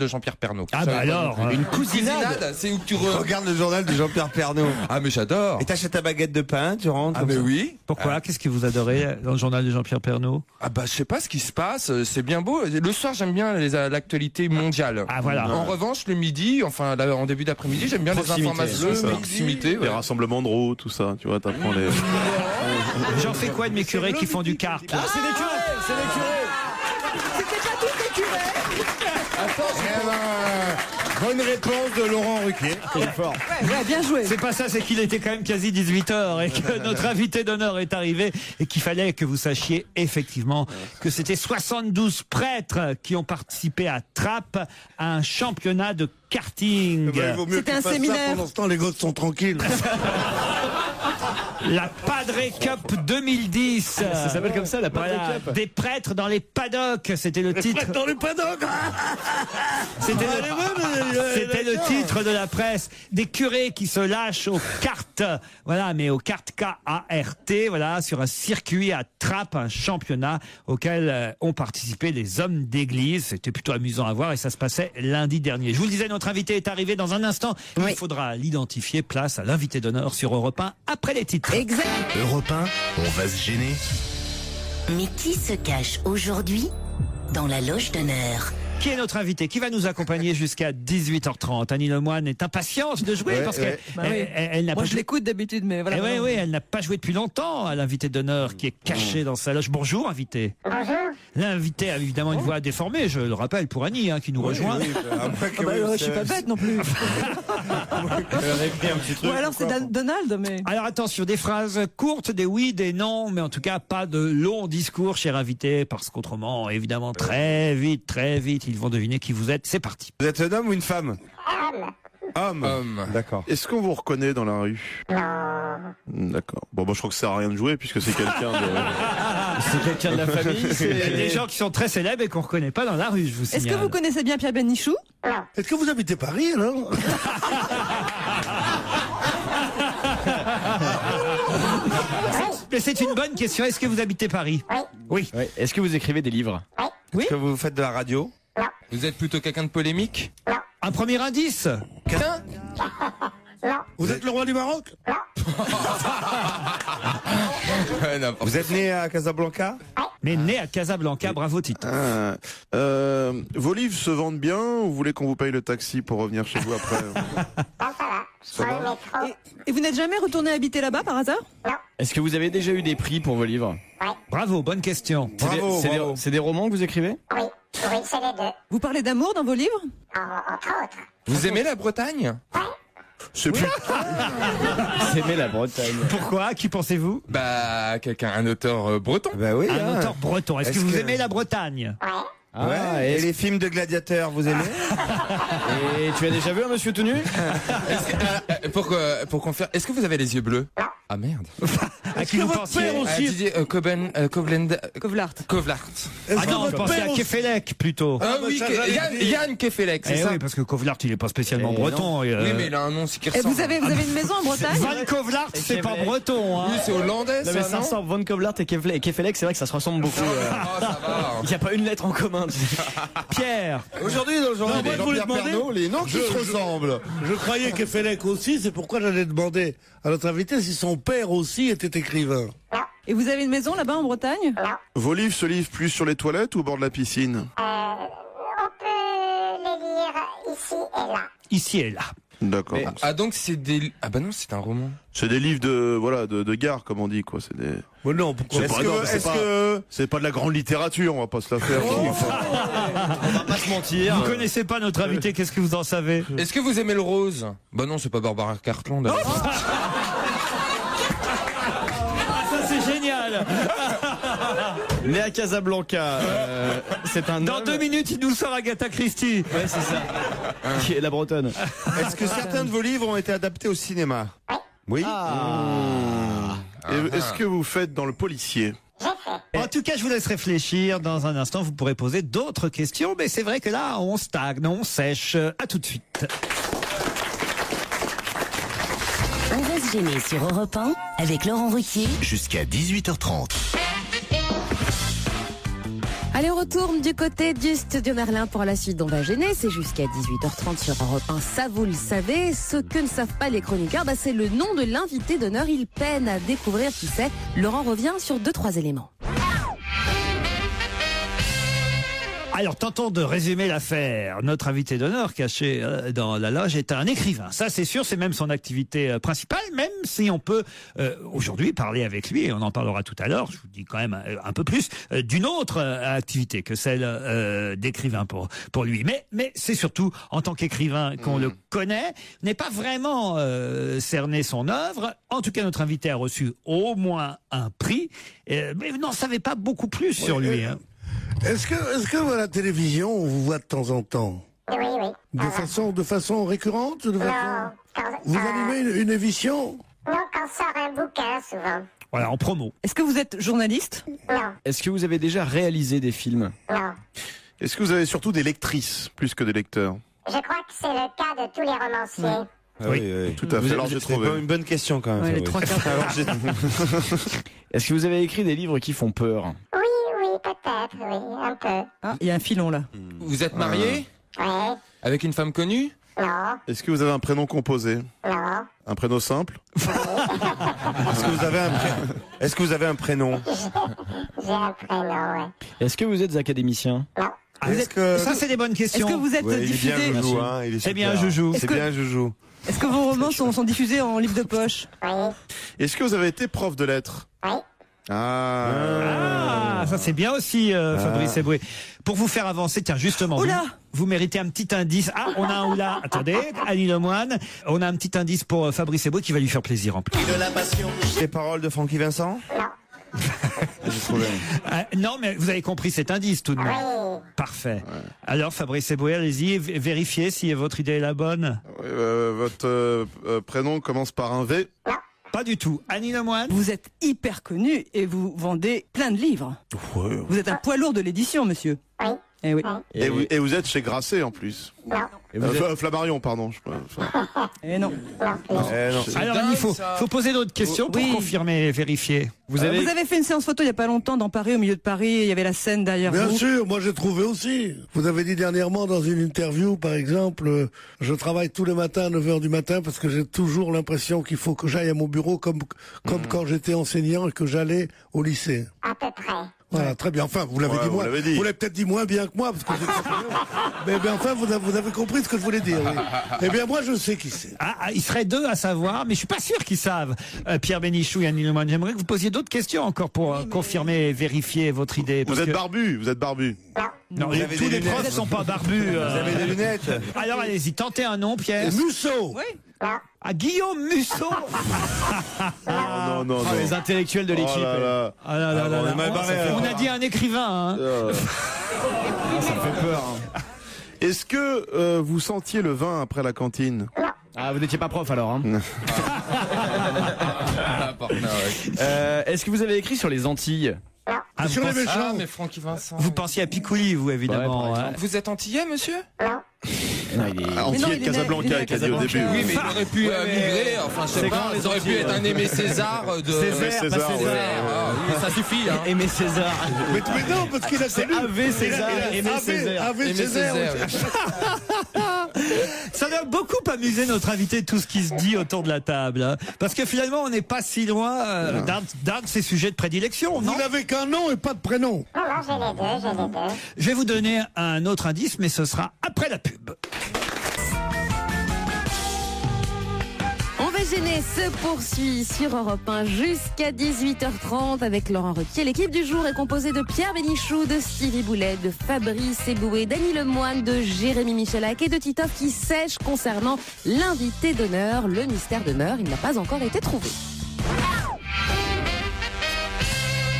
Jean-Pierre Pernaut.
Ah bah alors,
une cousinade, c'est où tu
Regarde le journal de Jean-Pierre Pernaut.
Ah, mais j'adore.
Et t'achètes ta baguette de pain, tu rentres.
Ah, mais oui.
Pourquoi? Qu'est-ce que vous adorez dans le journal de Jean-Pierre Pernaut?
Ah bah je sais pas ce qui se passe, c'est bien beau. Le soir j'aime bien l'actualité mondiale.
Ah voilà.
En revanche le midi, enfin là, en début d'après-midi, j'aime bien les informations, proximité.
Les rassemblements de roues, tout ça, tu vois, t'apprends les...
J'en fais quoi de mes curés qui font du kart?
Ah, c'est des curés.
C'était pas tous des curés.
Bonne réponse de Laurent Ruquier. C'est fort.
Ouais, bien joué.
C'est pas ça, c'est qu'il était quand même quasi 18h et que notre invité d'honneur est arrivé et qu'il fallait que vous sachiez effectivement que c'était 72 prêtres qui ont participé à Trappes à un championnat de karting.
Il vaut mieux
C'était
qu'ils
un
fassent
séminaire.
ça pendant ce temps, les gosses sont tranquilles.
La Padre Cup 2010.
Ça s'appelle comme ça, la Padre Cup.
Des prêtres dans les paddocks, c'était le titre.
Prêtres dans les paddocks.
C'était le titre de la presse. Des curés qui se lâchent aux cartes, voilà, mais aux cartes K-A-R-T, voilà, sur un circuit à Trappes, un championnat auquel ont participé les hommes d'église. C'était plutôt amusant à voir et ça se passait lundi dernier. Je vous le disais, notre invité est arrivé dans un instant. Il faudra l'identifier. Place à l'invité d'honneur sur Europe 1 après les titres.
Exact.
Europe 1, on va se gêner.
Mais qui se cache aujourd'hui dans la loge d'honneur?
Qui est notre invité? Qui va nous accompagner jusqu'à 18h30? Annie Lemoine est impatiente de jouer parce qu'elle elle n'a
Moi,
pas
je
joué.
l'écoute d'habitude, mais voilà.
Oui, elle n'a pas joué depuis longtemps à l'invité d'honneur qui est caché dans sa loge. Bonjour, invité.
Bonjour.
L'invité a évidemment une voix déformée, je le rappelle, pour Annie, qui nous rejoint.
Je suis pas bête non plus. Ou alors c'est Donald, mais.
Alors attention, des phrases courtes, des oui, des non, mais en tout cas pas de longs discours, cher invité, parce qu'autrement, évidemment, très vite, ils vont deviner qui vous êtes. C'est parti.
Vous êtes un homme ou une femme?
Homme.
D'accord. Est-ce qu'on vous reconnaît dans la rue?
Non.
D'accord. Bon, je crois que ça sert à rien de jouer puisque c'est quelqu'un de...
C'est quelqu'un de la famille.
Il y a des gens qui sont très célèbres et qu'on reconnaît pas dans la rue, je vous signale.
Est-ce que vous connaissez bien Pierre Bénichou?
Non.
Est-ce que vous habitez Paris, alors?
Mais c'est une bonne question. Est-ce que vous habitez Paris?
Oui.
Oui.
Est-ce que vous écrivez des livres?
Oui.
Est-ce que vous faites de la radio?
Non.
Vous êtes plutôt quelqu'un de polémique?
Non.
Un premier indice?
Non.
Vous êtes le roi du Maroc?
Vous êtes né à Casablanca?
Mais né à Casablanca, bravo Tito.
Vos livres se vendent bien ou vous voulez qu'on vous paye le taxi pour revenir chez vous après?
Ça va.
Et vous n'êtes jamais retourné habiter là-bas par hasard?
Non.
Est-ce que vous avez déjà eu des prix pour vos livres?
Bravo, bonne question.
C'est des romans que vous écrivez?
Oui, c'est les deux.
Vous parlez d'amour dans vos livres?
Entre autres.
Vous aimez la Bretagne?
C'est plus...
Vous aimez la Bretagne.
Pourquoi? Qui pensez-vous?
Bah, un auteur breton.
Bah oui.
Un auteur breton. Est-ce que vous aimez la Bretagne?
Et les films de gladiateurs, vous aimez?
Et tu as déjà vu un monsieur tout nu?
Pour confirmer, est-ce que vous avez les yeux bleus? Ah merde.
À qui vous pensiez?
Didier
Kovlart.
Ah non, vous pensez à Kefelec plutôt.
Ah oui, Yann Kefelec, c'est ça?
Oui, parce que Kovlart, il est pas spécialement breton.
Oui, mais il a un nom qui
Et
ressemble.
vous avez une maison en Bretagne?
Van Kovlart, c'est pas breton.
Oui, c'est hollandais,
Non mais ça ressemble, Van Kovlart et Kefelec, c'est vrai que ça se ressemble beaucoup.
Ça va.
Il n'y a pas une lettre en commun.
Pierre.
Aujourd'hui, dans le journal de Jean-Pierre Pernaut, les noms qui se ressemblent.
Je croyais qu'Effelec aussi, c'est pourquoi j'allais demander à notre invité si son père aussi était écrivain.
Et vous avez une maison là-bas en Bretagne?
Vos livres se livrent plus sur les toilettes ou au bord de la piscine?
On peut les lire ici et là.
Ici et là.
D'accord.
Ah donc c'est des... Ah bah non, c'est un roman.
C'est des livres de gare, comme on dit, quoi. C'est des...
Mais non, pourquoi?
C'est pas de la grande littérature, on va pas se la faire.
On va pas se mentir.
Vous connaissez pas notre invité, qu'est-ce que vous en savez?
Est-ce que vous aimez le rose? Bah non, c'est pas Barbara Cartland.
Ça c'est génial.
Né à Casablanca, c'est un
Dans
homme...
2 minutes, il nous sort Agatha Christie.
Ouais, c'est ça. Qui est la bretonne.
Est-ce que certains de vos livres ont été adaptés au cinéma? Oui. Est-ce que vous faites dans le policier?
En tout cas, je vous laisse réfléchir. Dans un instant, vous pourrez poser d'autres questions. Mais c'est vrai que là, on stagne, on sèche. À tout de suite.
On va se gêner sur Europe 1 avec Laurent Ruquier.
Jusqu'à 18h30.
Allez, on retourne du côté du studio Merlin pour la suite d'On va gêner. C'est jusqu'à 18h30 sur Europe 1. Ça, vous le savez. Ce que ne savent pas les chroniqueurs, c'est le nom de l'invité d'honneur. Ils peinent à découvrir qui c'est. Laurent revient sur 2-3 éléments.
Alors, tentons de résumer l'affaire. Notre invité d'honneur, caché dans la loge, est un écrivain. Ça, c'est sûr, c'est même son activité principale, même si on peut aujourd'hui parler avec lui, et on en parlera tout à l'heure, je vous dis quand même un peu plus, d'une autre activité que celle d'écrivain pour lui. Mais c'est surtout, en tant qu'écrivain qu'on le connaît, n'est pas vraiment cerné son œuvre. En tout cas, notre invité a reçu au moins un prix, mais vous n'en savez pas beaucoup plus sur lui. Hein.
Est-ce que à la télévision, on vous voit de temps en temps?
Oui.
De façon récurrente?
Non.
Vous animez une émission?
Non, quand sort un bouquin, souvent.
Voilà, en promo.
Est-ce que vous êtes journaliste?
Non.
Est-ce que vous avez déjà réalisé des films?
Non.
Est-ce que vous avez surtout des lectrices, plus que des lecteurs?
Je crois que c'est le cas de tous les romanciers.
Oui, tout à fait. Alors j'ai trouvé une bonne question quand même.
Les 3 quarts.
Est-ce que vous avez écrit des livres qui font peur?
Oui, peut-être, oui, un peu.
Ah, il y a un filon là.
Vous êtes marié?
Oui.
Avec une femme connue?
Non.
Est-ce que vous avez un prénom composé?
Non.
Un prénom simple? Est-ce que vous avez un prénom?
J'ai un prénom, oui.
Est-ce que vous êtes académicien?
Non.
Ça, c'est des bonnes questions.
Est-ce que vous êtes diffusé?
Il est bien Joujou, hein,
C'est bien Joujou.
C'est bien Joujou.
Est-ce que vos romans sont diffusés en livre de poche?
Oui.
Est-ce que vous avez été prof de lettres?
Oui.
Ah, ça c'est bien aussi, Fabrice Eboué. Pour vous faire avancer, tiens, justement, vous méritez un petit indice. Ah, on a un oula. Attendez, Annie Lemoine. On a un petit indice pour Fabrice Eboué qui va lui faire plaisir en plus.
De la passion. Les paroles de Francky Vincent?
Non, mais vous avez compris cet indice tout de même.
Oui.
Parfait. Alors, Fabrice Eboué, allez-y, vérifiez si votre idée est la bonne.
Votre prénom commence par un V?
Non.
Pas du tout. Annie Lemoine?
Vous êtes hyper connu et vous vendez plein de livres.
Ouais.
Vous êtes un poids lourd de l'édition, monsieur.
Oui.
Eh oui.
Et vous êtes chez Grasset en plus.
Non.
Flammarion, pardon.
Eh non.
Alors, il faut poser d'autres questions pour confirmer et vérifier.
Vous avez fait une séance photo il n'y a pas longtemps dans Paris, au milieu de Paris, il y avait la Seine derrière vous.
Bien sûr, moi j'ai trouvé aussi. Vous avez dit dernièrement dans une interview, par exemple, je travaille tous les matins à 9h du matin parce que j'ai toujours l'impression qu'il faut que j'aille à mon bureau comme quand j'étais enseignant et que j'allais au lycée.
À peu près.
Voilà, très bien. Enfin, vous l'avez dit moins. Vous l'avez peut-être dit moins bien que moi, parce que mais enfin, vous avez compris ce que je voulais dire. Oui. Eh bien, moi, je sais qui c'est.
Il serait deux à savoir, mais je suis pas sûr qu'ils savent. Pierre Bénichou et Annie Lemoine, j'aimerais que vous posiez d'autres questions encore pour confirmer et vérifier votre idée.
Vous êtes barbu.
Non, tous les profs ne sont pas barbus.
Vous avez des lunettes.
Alors, allez-y, tentez un nom, Pierre.
Musso.
Oui.
Ah, Guillaume Musso.
Non.
Les intellectuels de l'équipe.
On a dit un écrivain.
Ça me fait peur.
Est-ce que vous sentiez le vin après la cantine?
Ah, vous n'étiez pas prof alors. Hein. Est-ce que vous avez écrit sur les Antilles?
Sur les méchants.
mais Francky Vincent.
Vous pensiez à Picouli, vous, évidemment.
Vous êtes antillais, monsieur?
Antillais de Casablanca, qui a dit au début.
Oui, mais il aurait pu migrer, enfin, je sais pas, ils auraient pu être un Aimé César de...
César.
Oui, ça suffit, hein.
Aimé César.
Mais non, parce qu'il a
C'est
connu.
Ave César. Aimé César.
Ave César.
Ça doit beaucoup amuser notre invité, tout ce qui se dit autour de la table. Hein. Parce que finalement, on n'est pas si loin d'un de ses sujets de prédilection, non?
Vous n'avez qu'un nom et pas de prénom.
Non, j'ai les deux.
Je vais vous donner un autre indice, mais ce sera après la pub.
On va gêner se poursuit sur Europe 1 jusqu'à 18h30 avec Laurent Ruquier. L'équipe du jour est composée de Pierre Bénichou, de Stevie Boulet, de Fabrice Eboué, d'Annie Lemoine, de Jérémy Michalak et de Titoff qui sèche concernant l'invité d'honneur. Le mystère demeure, il n'a pas encore été trouvé.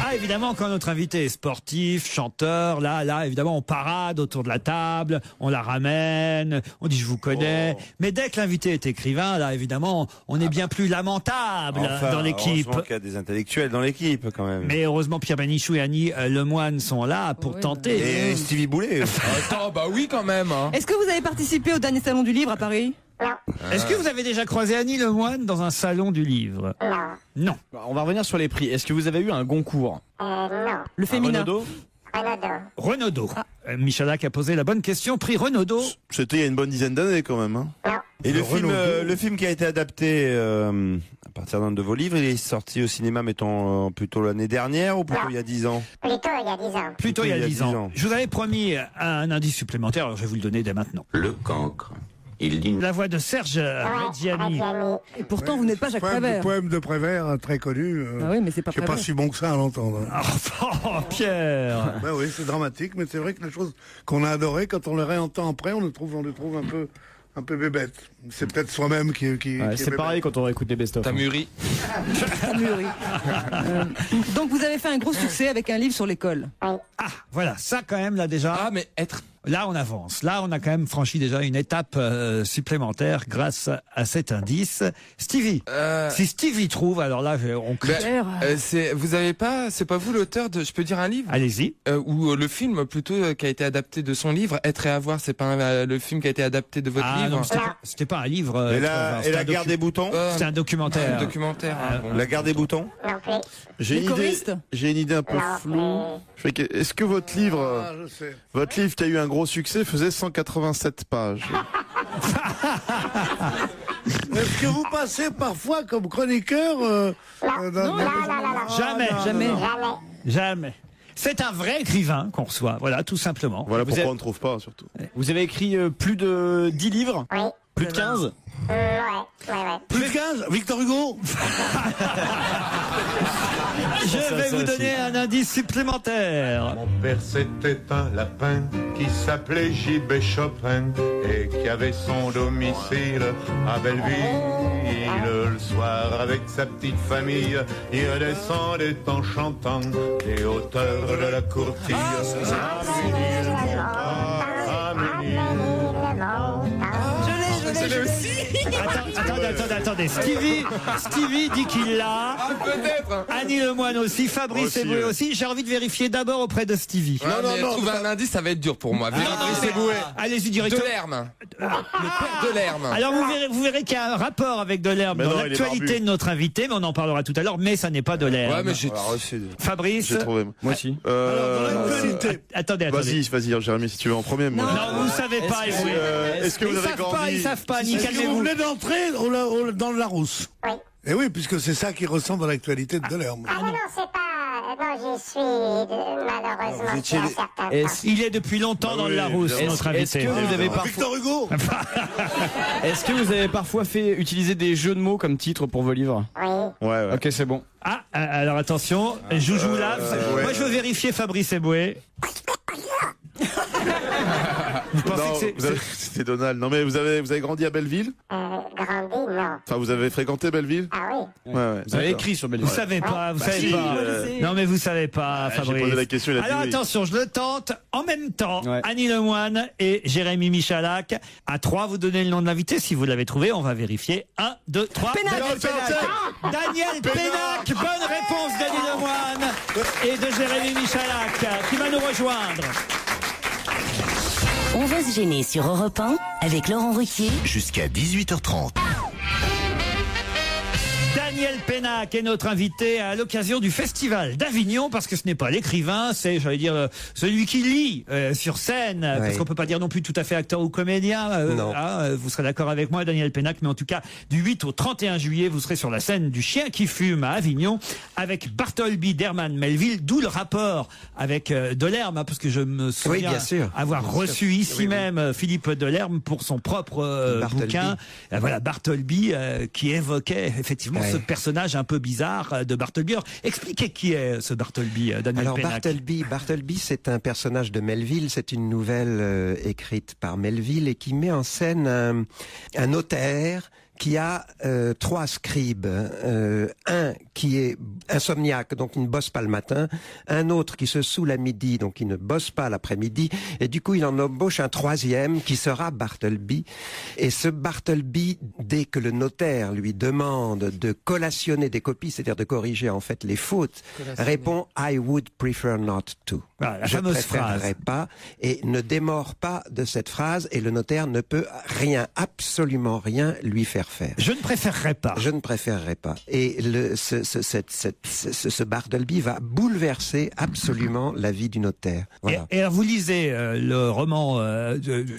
Ah, évidemment, quand notre invité est sportif, chanteur, là, évidemment, on parade autour de la table, on la ramène, on dit je vous connais. Mais dès que l'invité est écrivain, là, évidemment, on est bien plus lamentable dans l'équipe.
Heureusement qu'il y a des intellectuels dans l'équipe, quand même.
Mais heureusement, Pierre Bénichou et Annie Lemoine sont là pour tenter.
Et Stevie Boulet.
Attends, bah oui, quand même. Hein.
Est-ce que vous avez participé au dernier salon du livre à Paris?
Est-ce que vous avez déjà croisé Annie Lemoine dans un salon du livre? Non.
On va revenir sur les prix. Est-ce que vous avez eu un Goncourt?
Non.
Le féminin.
Renaudot. Michalak a posé la bonne question. Prix Renaudot.
C'était il y a une bonne dizaine d'années, quand même. Hein. Et le film qui a été adapté à partir d'un de vos livres, il est sorti au cinéma, mettons, plutôt l'année dernière ou plutôt il y a 10 ans?
Plutôt il y a 10 ans.
Plutôt il y a 10 ans. Je vous avais promis un indice supplémentaire, alors je vais vous le donner dès maintenant.
Le cancre. Il dit...
La voix de Serge Reggiani.
Et pourtant, vous n'êtes pas Jacques Prévert.
Le poème de Prévert, très connu.
Ah oui, mais c'est pas
Prévert. C'est pas si bon que ça à l'entendre.
Oh, Pierre.
Ben oui, c'est dramatique, mais c'est vrai que les choses qu'on a adorées, quand on les réentend après, on les trouve un peu bébêtes. C'est peut-être soi-même qui
c'est pareil quand on écoute des best-of.
T'as mûri.
T'as mûri. Donc vous avez fait un gros succès avec un livre sur l'école.
Ah, voilà, ça quand même, là déjà.
Ah, mais être...
Là, on avance. Là, on a quand même franchi déjà une étape supplémentaire grâce à cet indice. Stevie, si Stevie trouve, alors là, on crée.
Vous avez pas, c'est pas vous l'auteur de, je peux dire un livre?
Allez-y.
Ou le film plutôt qui a été adapté de son livre, Être et avoir, c'est pas le film qui a été adapté de votre livre?
Non, c'était pas un livre.
Et la guerre des boutons?
C'était un documentaire.
Un documentaire.
La guerre des boutons? J'ai une idée un peu floue. Est-ce que votre livre qui a eu un gros succès faisait 187 pages?
Est-ce que vous passez parfois comme chroniqueur
Jamais. C'est un vrai écrivain qu'on reçoit, voilà, tout simplement.
Voilà pourquoi on ne trouve pas, surtout.
Vous avez écrit plus de 10 livres?
Oui.
Plus de 15?
Ouais.
Plus de 15, Victor Hugo.
Je vais vous donner un indice supplémentaire.
Mon père c'était un lapin qui s'appelait J.B. Chopin et qui avait son domicile à Belleville. Le soir avec sa petite famille, il descendait en chantant les hauteurs de la courtille.
Attendez. Stevie dit qu'il l'a.
Ah, peut-être.
Annie Lemoine aussi, Fabrice Eboué aussi. J'ai envie de vérifier d'abord auprès de Stevie.
Non, trouver un indice, ça va être dur pour moi. Fabrice Eboué.
Allez-y directement.
Delerme. Le père Delerme.
Alors vous verrez qu'il y a un rapport avec Delerme dans l'actualité de notre invité, mais on en parlera tout à l'heure, mais ça n'est pas Delerme.
Ouais, mais
Fabrice.
J'ai trouvé.
Moi aussi.
Attendez.
Vas-y, Jérémy, si tu veux en premier.
Non, vous ne savez pas.
Est-ce que vous avez grandi?
Ils savent pas,
Est-ce que vous venez d'entrer dans le Larousse?
Oui.
Et oui, puisque c'est ça qui ressemble à l'actualité de Delerme.
Ah non, c'est pas... Non, j'y suis malheureusement depuis un certain temps.
Il est depuis longtemps dans le Larousse, notre invité.
Est-ce que vous avez
Victor Hugo.
Est-ce que vous avez parfois fait utiliser des jeux de mots comme titre pour vos livres?
Oui.
Ouais.
Ok, c'est bon.
Ah, alors attention, Joujou là. Moi, je veux vérifier Fabrice Eboué. Vous pensez que
c'est Donald. Non mais vous avez grandi à Belleville?
Grandi, non.
Enfin, vous avez fréquenté Belleville?
Ah oui.
Ouais.
Vous avez écrit sur Belleville.
Vous savez pas. Non mais vous savez pas, Fabrice.
J'ai posé la question, il a dit
alors
oui.
attention, je le tente en même temps. Annie Lemoine et Jérémy Michalak. À 3, vous donnez le nom de l'invité. Si vous l'avez trouvé, on va vérifier. 1, 2, 3. Daniel Pénac. Bonne réponse d'Annie Lemoine et de Jérémy Michalak qui va nous rejoindre.
On va se gêner sur Europe 1 avec Laurent Ruquier.
Jusqu'à 18h30.
Daniel Pénac est notre invité à l'occasion du Festival d'Avignon, parce que ce n'est pas l'écrivain, c'est, j'allais dire, celui qui lit sur scène, parce qu'on peut pas dire non plus tout à fait acteur ou comédien. Vous serez d'accord avec moi, Daniel Pénac, mais en tout cas, du 8 au 31 juillet, vous serez sur la scène du Chien qui fume à Avignon, avec Bartholby, Derman, Melville, d'où le rapport avec Delerme, parce que je me souviens avoir reçu ici même Philippe Delerme pour son propre bouquin. Voilà, Bartholby, qui évoquait effectivement ce personnage un peu bizarre de Bartholby. Alors, expliquez qui est ce Bartholby, Daniel Pénac.
Bartholby, c'est un personnage de Melville. C'est une nouvelle écrite par Melville et qui met en scène un notaire qui a 3 scribes. Un qui est insomniaque, donc il ne bosse pas le matin. Un autre qui se saoule à midi, donc il ne bosse pas l'après-midi. Et du coup, il en embauche un 3e qui sera Bartholby. Et ce Bartholby, dès que le notaire lui demande de collationner des copies, c'est-à-dire de corriger en fait les fautes, répond « I would prefer not to ».
Voilà, la
je
fameuse
préférerais pas, et ne démord pas de cette phrase, et le notaire ne peut rien, absolument rien lui faire faire.
Je ne préférerais pas.
Je ne préférerais pas. Et ce Bartholby va bouleverser absolument la vie du notaire. Voilà.
Et alors vous lisez le roman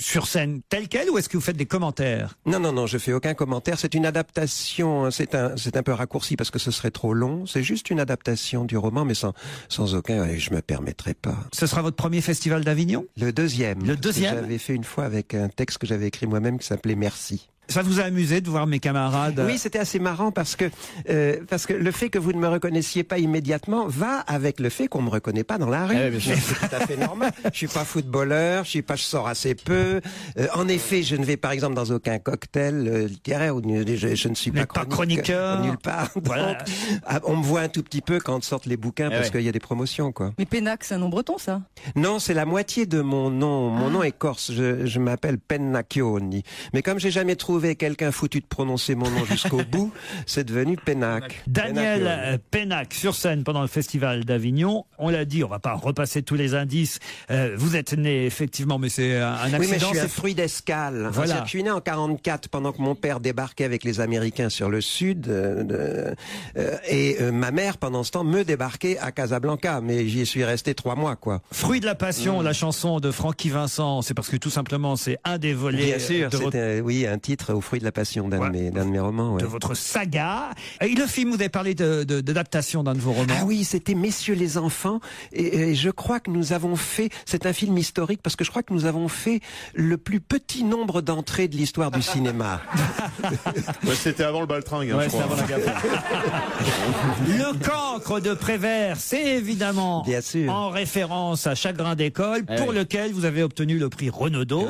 sur scène tel quel, ou est-ce que vous faites des commentaires?
Non, je fais aucun commentaire. C'est une adaptation, c'est un peu raccourci parce que ce serait trop long. C'est juste une adaptation du roman, mais sans aucun, je me permettrai pas.
Ce sera votre premier festival d'Avignon?
Le deuxième.
Le deuxième?
J'avais fait une fois avec un texte que j'avais écrit moi-même qui s'appelait Merci.
Ça vous a amusé de voir mes camarades?
Oui, c'était assez marrant parce que le fait que vous ne me reconnaissiez pas immédiatement va avec le fait qu'on me reconnaît pas dans la rue. C'est tout à fait normal. Je suis pas footballeur, je sors assez peu. En effet, je ne vais par exemple dans aucun cocktail littéraire où je ne suis pas chroniqueur nulle part. Voilà. Donc, on me voit un tout petit peu quand sortent les bouquins parce qu'il y a des promotions, quoi.
Mais Pénac, c'est un nom breton, ça?
Non, c'est la moitié de mon nom. Mon nom est corse. Je m'appelle Pennacchioni. Mais comme j'ai jamais trouvé quelqu'un foutu de prononcer mon nom jusqu'au bout, c'est devenu Pénac.
Daniel Pénac sur scène pendant le festival d'Avignon. On l'a dit, on va pas repasser tous les indices. Vous êtes né effectivement, mais c'est un accident.
Oui, mais je suis un fruit d'escale.
Voilà.
Je suis né en 44 pendant que mon père débarquait avec les Américains sur le sud et ma mère pendant ce temps me débarquait à Casablanca, mais j'y suis resté 3 mois, quoi.
Fruit de la passion, la chanson de Francky Vincent, c'est parce que tout simplement c'est un des volets.
Bien sûr, c'était un titre titre au fruit de la passion d'un de mes romans.
De votre saga. Et le film, vous avez parlé d'adaptation d'un de vos romans.
Ah oui, c'était Messieurs les enfants. Et je crois que nous avons fait, c'est un film historique parce que je crois que nous avons fait le plus petit nombre d'entrées de l'histoire du cinéma.
C'était avant le baltringue, je crois.
Avant la Le cancre de Prévert, c'est évidemment en référence à Chagrin d'école, pour lequel vous avez obtenu le prix Renaudot.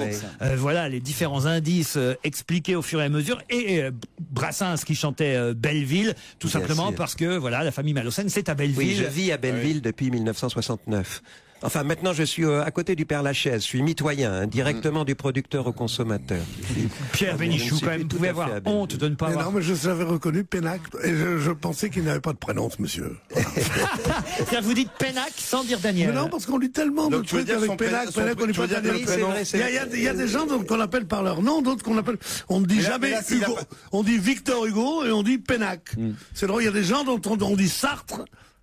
Voilà les différents indices expliqués au fur et à mesure. Et Brassens qui chantait Belleville, tout simplement parce que voilà, la famille Malocène, c'est à Belleville.
Oui, je vis à Belleville depuis 1969. Enfin, maintenant, je suis à côté du Père Lachaise. Je suis mitoyen, directement du producteur au consommateur.
Pierre Bénichou, quand même, vous pouvez avoir honte de ne pas avoir...
Non, mais je l'avais reconnu, Pénac, et je pensais qu'il n'avait pas de prénom, ce monsieur.
Voilà. Vous dites Pénac sans dire Daniel.
Mais non, parce qu'on dit tellement de trucs avec Pénac, on dit pas Daniel. Il y a des gens qu'on appelle par leur nom, d'autres qu'on appelle... On ne dit jamais Hugo. On dit Victor Hugo et on dit Pénac. C'est drôle, il y a des gens dont on dit Sartre.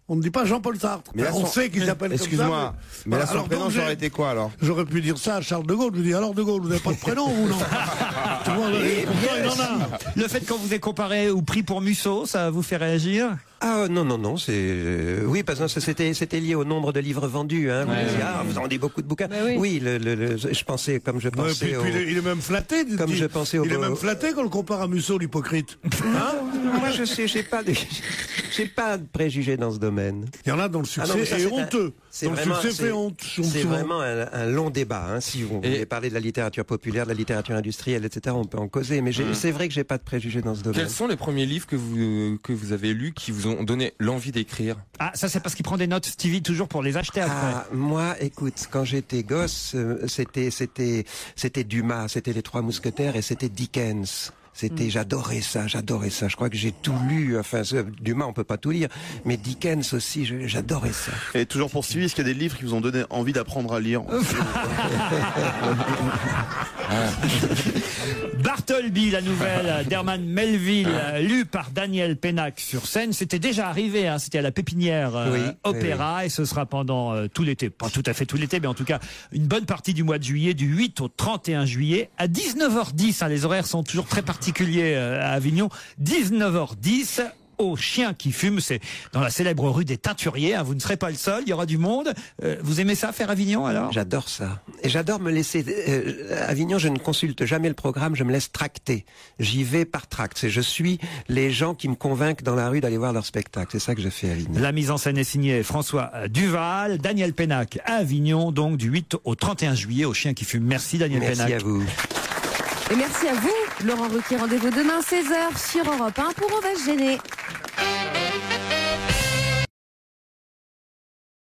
On ne dit pas Jean-Paul Sartre. Mais on sait qu'il s'appelle comme ça.
Excuse-moi, mais là, son prénom, ça aurait été quoi, alors?
J'aurais pu dire ça à Charles de Gaulle. Je lui dis, alors de Gaulle, vous n'avez pas de prénom, vous, non? Tout le monde il en a.
Le fait qu'on vous ait comparé ou pris pour Musso, ça vous fait réagir?
Ah non, c'est oui, parce que c'était lié au nombre de livres vendus. Hein. Vous en vendez beaucoup de bouquins. Oui, je pensais comme je pensais.
Il est même flatté.
Comme je pensais
il est même flatté qu'on le compare à Musso, l'hypocrite.
Hein? Moi, je sais, j'ai pas de préjugés dans ce domaine.
Il y en a dont le succès est honteux.
C'est vraiment un long débat. Hein. Si vous voulez parler de la littérature populaire, de la littérature industrielle, etc., on peut en causer. Mais c'est vrai que j'ai pas de préjugés dans ce domaine.
Quels sont les premiers livres que vous avez lus qui vous ont donné l'envie d'écrire?
Ah, ça c'est parce qu'il prend des notes, Stevie, toujours pour les acheter après.
Ah, moi, écoute, quand j'étais gosse, c'était Dumas, c'était Les Trois Mousquetaires et c'était Dickens. J'adorais ça. Je crois que j'ai tout lu. Enfin, Dumas, on peut pas tout lire, mais Dickens aussi, j'adorais ça.
Et toujours pour Stevie, est-ce qu'il y a des livres qui vous ont donné envie d'apprendre à lire?
Bartleby, la nouvelle d'Herman Melville, lue par Daniel Pénac sur scène. C'était déjà arrivé, hein, c'était à la Pépinière Opéra, et ce sera pendant tout l'été. Pas tout à fait tout l'été, mais en tout cas une bonne partie du mois de juillet, du 8 au 31 juillet, à 19h10. Hein, les horaires sont toujours très particuliers à Avignon. 19h10. Au Chien qui fume, c'est dans la célèbre rue des Teinturiers. Hein, vous ne serez pas le seul, il y aura du monde. Vous aimez ça, faire Avignon, alors?
J'adore ça. Et j'adore me laisser... Avignon, je ne consulte jamais le programme, je me laisse tracter. J'y vais par tract. Je suis les gens qui me convainquent dans la rue d'aller voir leur spectacle. C'est ça que je fais à Avignon.
La mise en scène est signée François Duval, Daniel Pénac à Avignon, donc du 8 au 31 juillet au Chien qui fume. Merci Daniel Pénac.
Merci à vous.
Et merci à vous, Laurent Ruquier. Rendez-vous demain 16h sur Europe 1 pour On va se gêner.